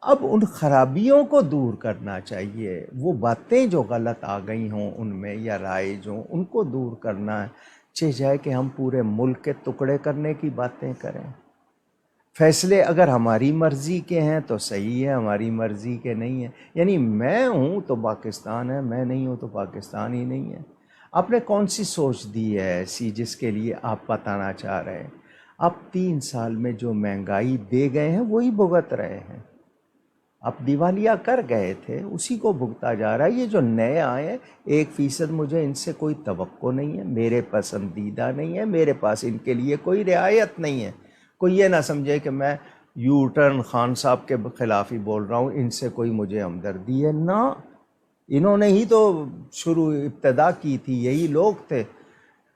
اب ان خرابیوں کو دور کرنا چاہیے، وہ باتیں جو غلط آ گئی ہوں ان میں یا رائج ہوں ان کو دور کرنا ہے، چاہے کہ ہم پورے ملک کے ٹکڑے کرنے کی باتیں کریں، فیصلے اگر ہماری مرضی کے ہیں تو صحیح ہے، ہماری مرضی کے نہیں ہیں، یعنی میں ہوں تو پاکستان ہے، میں نہیں ہوں تو پاکستان ہی نہیں ہے۔ آپ نے کون سی سوچ دی ہے ایسی جس کے لیے آپ بتانا چاہ رہے ہیں؟ آپ 3 سال میں جو مہنگائی دے گئے ہیں وہی بھگت رہے ہیں، آپ دیوالیہ کر گئے تھے اسی کو بھگتا جا رہا ہے۔ یہ جو نئے آئے ہیں 1% مجھے ان سے کوئی توقع نہیں ہے، میرے پسندیدہ نہیں ہے، میرے پاس ان کے لیے کوئی رعایت نہیں ہے، کوئی یہ نہ سمجھے کہ میں یو ٹرن خان صاحب کے خلاف ہی بول رہا ہوں، ان سے کوئی مجھے ہمدردی ہے نہ، انہوں نے ہی تو ابتدا کی تھی، یہی لوگ تھے،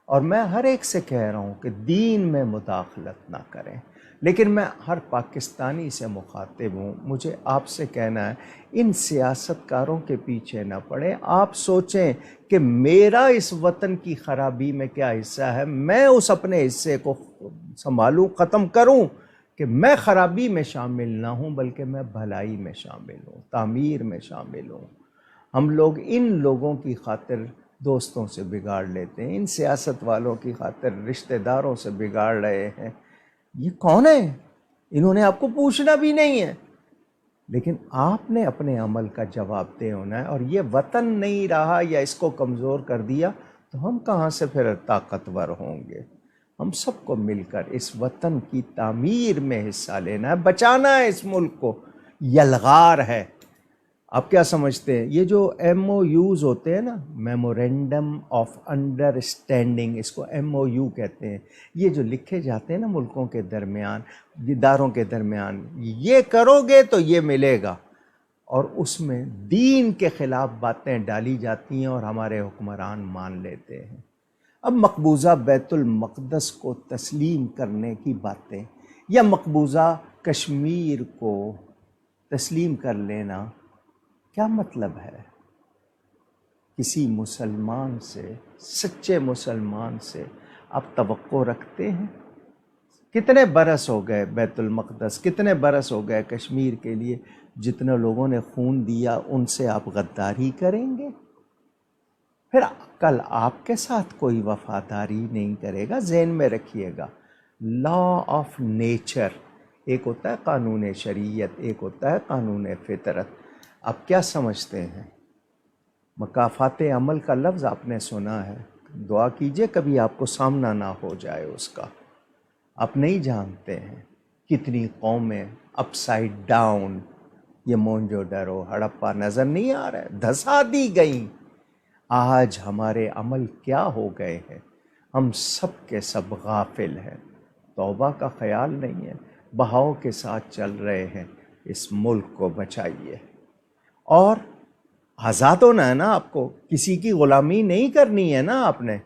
اور میں ہر ایک سے کہہ رہا ہوں کہ دین میں مداخلت نہ کریں، لیکن میں ہر پاکستانی سے مخاطب ہوں، مجھے آپ سے کہنا ہے ان سیاستکاروں کے پیچھے نہ پڑیں، آپ سوچیں کہ میرا اس وطن کی خرابی میں کیا حصہ ہے، میں اس اپنے حصے کو سنبھالوں، ختم کروں، کہ میں خرابی میں شامل نہ ہوں بلکہ میں بھلائی میں شامل ہوں، تعمیر میں شامل ہوں۔ ہم لوگ ان لوگوں کی خاطر دوستوں سے بگاڑ لیتے ہیں، ان سیاست والوں کی خاطر رشتہ داروں سے بگاڑ رہے ہیں، یہ کون ہے؟ انہوں نے آپ کو پوچھنا بھی نہیں ہے، لیکن آپ نے اپنے عمل کا جواب دے ہونا ہے، اور یہ وطن نہیں رہا یا اس کو کمزور کر دیا تو ہم کہاں سے پھر طاقتور ہوں گے؟ ہم سب کو مل کر اس وطن کی تعمیر میں حصہ لینا ہے، بچانا ہے اس ملک کو، یلغار ہے، آپ کیا سمجھتے ہیں یہ جو ایم او یوز ہوتے ہیں نا، میمورینڈم آف انڈرسٹینڈنگ، اس کو ایم او یو کہتے ہیں، یہ جو لکھے جاتے ہیں نا ملکوں کے درمیان، اداروں کے درمیان، یہ کرو گے تو یہ ملے گا، اور اس میں دین کے خلاف باتیں ڈالی جاتی ہیں اور ہمارے حکمران مان لیتے ہیں۔ اب مقبوضہ بیت المقدس کو تسلیم کرنے کی باتیں یا مقبوضہ کشمیر کو تسلیم کر لینا کیا مطلب ہے؟ کسی مسلمان سے، سچے مسلمان سے آپ توقع رکھتے ہیں؟ کتنے برس ہو گئے بیت المقدس، کتنے برس ہو گئے کشمیر کے لیے، جتنے لوگوں نے خون دیا ان سے آپ غداری کریں گے؟ پھر کل آپ کے ساتھ کوئی وفاداری نہیں کرے گا۔ ذہن میں رکھیے گا، لا آف نیچر، ایک ہوتا ہے قانون شریعت، ایک ہوتا ہے قانون فطرت۔ آپ کیا سمجھتے ہیں؟ مکافات عمل کا لفظ آپ نے سنا ہے، دعا کیجئے کبھی آپ کو سامنا نہ ہو جائے اس کا۔ آپ نہیں جانتے ہیں کتنی قومیں اپ سائڈ ڈاؤن، یہ مونجو ڈرو ہڑپا نظر نہیں آ رہا ہے، دھسا دی گئیں۔ آج ہمارے عمل کیا ہو گئے ہیں، ہم سب کے سب غافل ہیں، توبہ کا خیال نہیں ہے، بہاؤ کے ساتھ چل رہے ہیں۔ اس ملک کو بچائیے، اور آزاد ہونا ہے نا آپ کو، کسی کی غلامی نہیں کرنی ہے نا آپ نے۔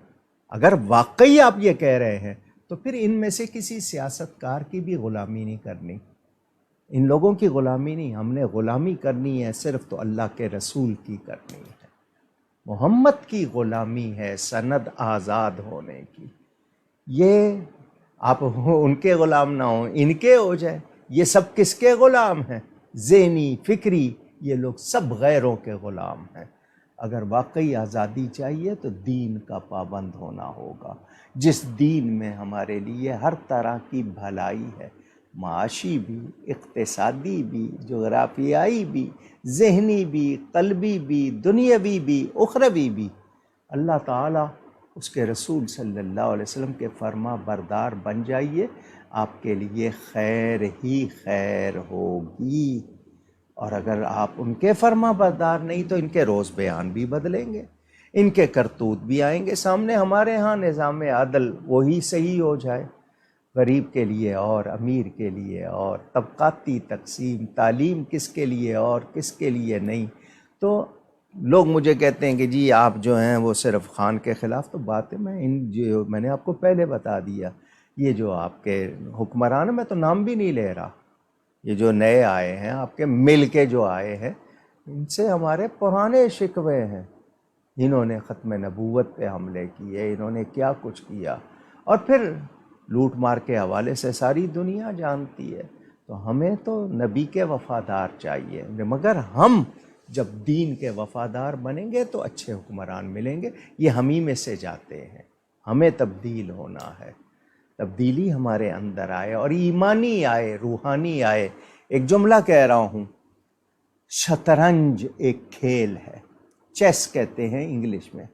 اگر واقعی آپ یہ کہہ رہے ہیں تو پھر ان میں سے کسی سیاست کار کی بھی غلامی نہیں کرنی، ان لوگوں کی غلامی نہیں، ہم نے غلامی کرنی ہے صرف تو اللہ کے رسول کی کرنی ہے، محمد کی غلامی ہے سند آزاد ہونے کی۔ یہ آپ ان کے غلام نہ ہوں، ان کے ہو جائے، یہ سب کس کے غلام ہیں؟ ذہنی، فکری، یہ لوگ سب غیروں کے غلام ہیں۔ اگر واقعی آزادی چاہیے تو دین کا پابند ہونا ہوگا، جس دین میں ہمارے لیے ہر طرح کی بھلائی ہے، معاشی بھی، اقتصادی بھی، جغرافیائی بھی، ذہنی بھی، قلبی بھی، دنیاوی بھی، اخروی بھی۔ اللہ تعالیٰ، اس کے رسول صلی اللہ علیہ وسلم کے فرما بردار بن جائیے، آپ کے لیے خیر ہی خیر ہوگی۔ اور اگر آپ ان کے فرما بردار نہیں تو ان کے روز بیان بھی بدلیں گے، ان کے کرتوت بھی آئیں گے سامنے۔ ہمارے ہاں نظام عدل وہی صحیح ہو جائے، غریب کے لیے اور امیر کے لیے، اور طبقاتی تقسیم، تعلیم کس کے لیے اور کس کے لیے نہیں۔ تو لوگ مجھے کہتے ہیں کہ جی آپ جو ہیں وہ صرف خان کے خلاف، تو بات ہے میں نے آپ کو پہلے بتا دیا، یہ جو آپ کے حکمران ہیں، میں تو نام بھی نہیں لے رہا، یہ جو نئے آئے ہیں آپ کے مل کے جو آئے ہیں، ان سے ہمارے پرانے شکوے ہیں، انہوں نے ختم نبوت پہ حملے کیے، انہوں نے کیا کچھ کیا، اور پھر لوٹ مار کے حوالے سے ساری دنیا جانتی ہے۔ تو ہمیں تو نبی کے وفادار چاہیے، مگر ہم جب دین کے وفادار بنیں گے تو اچھے حکمران ملیں گے۔ یہ ہم ہی میں سے جاتے ہیں، ہمیں تبدیل ہونا ہے، تبدیلی ہمارے اندر آئے اور ایمانی آئے، روحانی آئے۔ ایک جملہ کہہ رہا ہوں، شطرنج ایک کھیل ہے، چیس کہتے ہیں انگلش میں،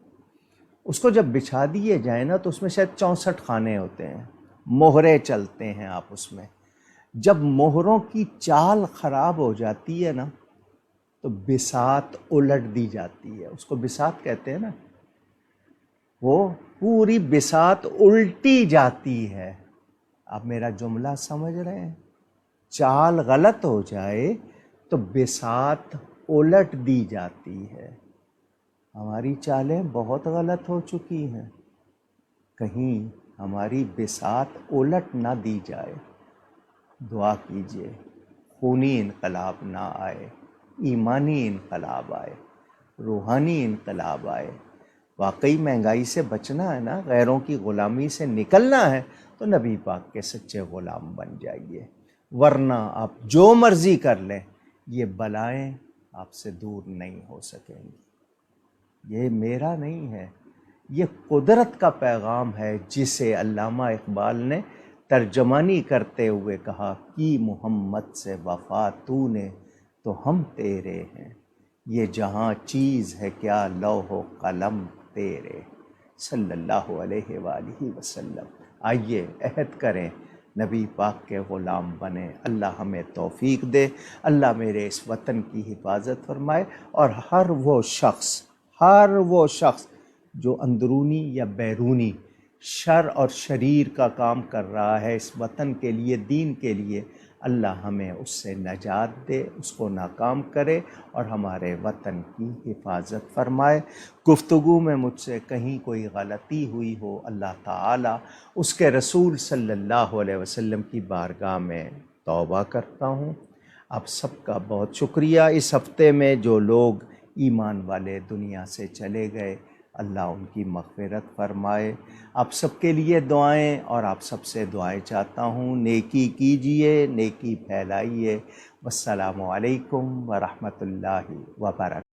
اس کو جب بچھا دیے جائیں نا تو اس میں شاید 64 خانے ہوتے ہیں، مہرے چلتے ہیں آپ اس میں۔ جب مہروں کی چال خراب ہو جاتی ہے نا تو بساط الٹ دی جاتی ہے، اس کو بساط کہتے ہیں نا، وہ پوری بساط الٹی جاتی ہے۔ آپ میرا جملہ سمجھ رہے ہیں؟ چال غلط ہو جائے تو بساط الٹ دی جاتی ہے۔ ہماری چالیں بہت غلط ہو چکی ہیں، کہیں ہماری بساط الٹ نہ دی جائے۔ دعا کیجئے خونی انقلاب نہ آئے، ایمانی انقلاب آئے، روحانی انقلاب آئے۔ واقعی مہنگائی سے بچنا ہے نا، غیروں کی غلامی سے نکلنا ہے تو نبی پاک کے سچے غلام بن جائیے، ورنہ آپ جو مرضی کر لیں، یہ بلائیں آپ سے دور نہیں ہو سکیں گی۔ یہ میرا نہیں ہے، یہ قدرت کا پیغام ہے، جسے علامہ اقبال نے ترجمانی کرتے ہوئے کہا کہ محمد سے وفا تو نے تو ہم تیرے ہیں، یہ جہاں چیز ہے کیا لوح و قلم تیرے، صلی اللہ علیہ وآلہ وسلم۔ آئیے عہد کریں نبی پاک کے غلام بنے۔ اللہ ہمیں توفیق دے، اللہ میرے اس وطن کی حفاظت فرمائے، اور ہر وہ شخص جو اندرونی یا بیرونی شر اور شریر کا کام کر رہا ہے اس وطن کے لیے، دین کے لیے، اللہ ہمیں اس سے نجات دے، اس کو ناکام کرے اور ہمارے وطن کی حفاظت فرمائے۔ گفتگو میں مجھ سے کہیں کوئی غلطی ہوئی ہو، اللہ تعالیٰ اس کے رسول صلی اللہ علیہ وسلم کی بارگاہ میں توبہ کرتا ہوں۔ آپ سب کا بہت شکریہ۔ اس ہفتے میں جو لوگ ایمان والے دنیا سے چلے گئے، اللہ ان کی مغفرت فرمائے۔ آپ سب کے لیے دعائیں، اور آپ سب سے دعائیں چاہتا ہوں، نیکی کیجئے، نیکی پھیلائیے۔ والسلام علیکم ورحمۃ اللہ وبرکاتہ۔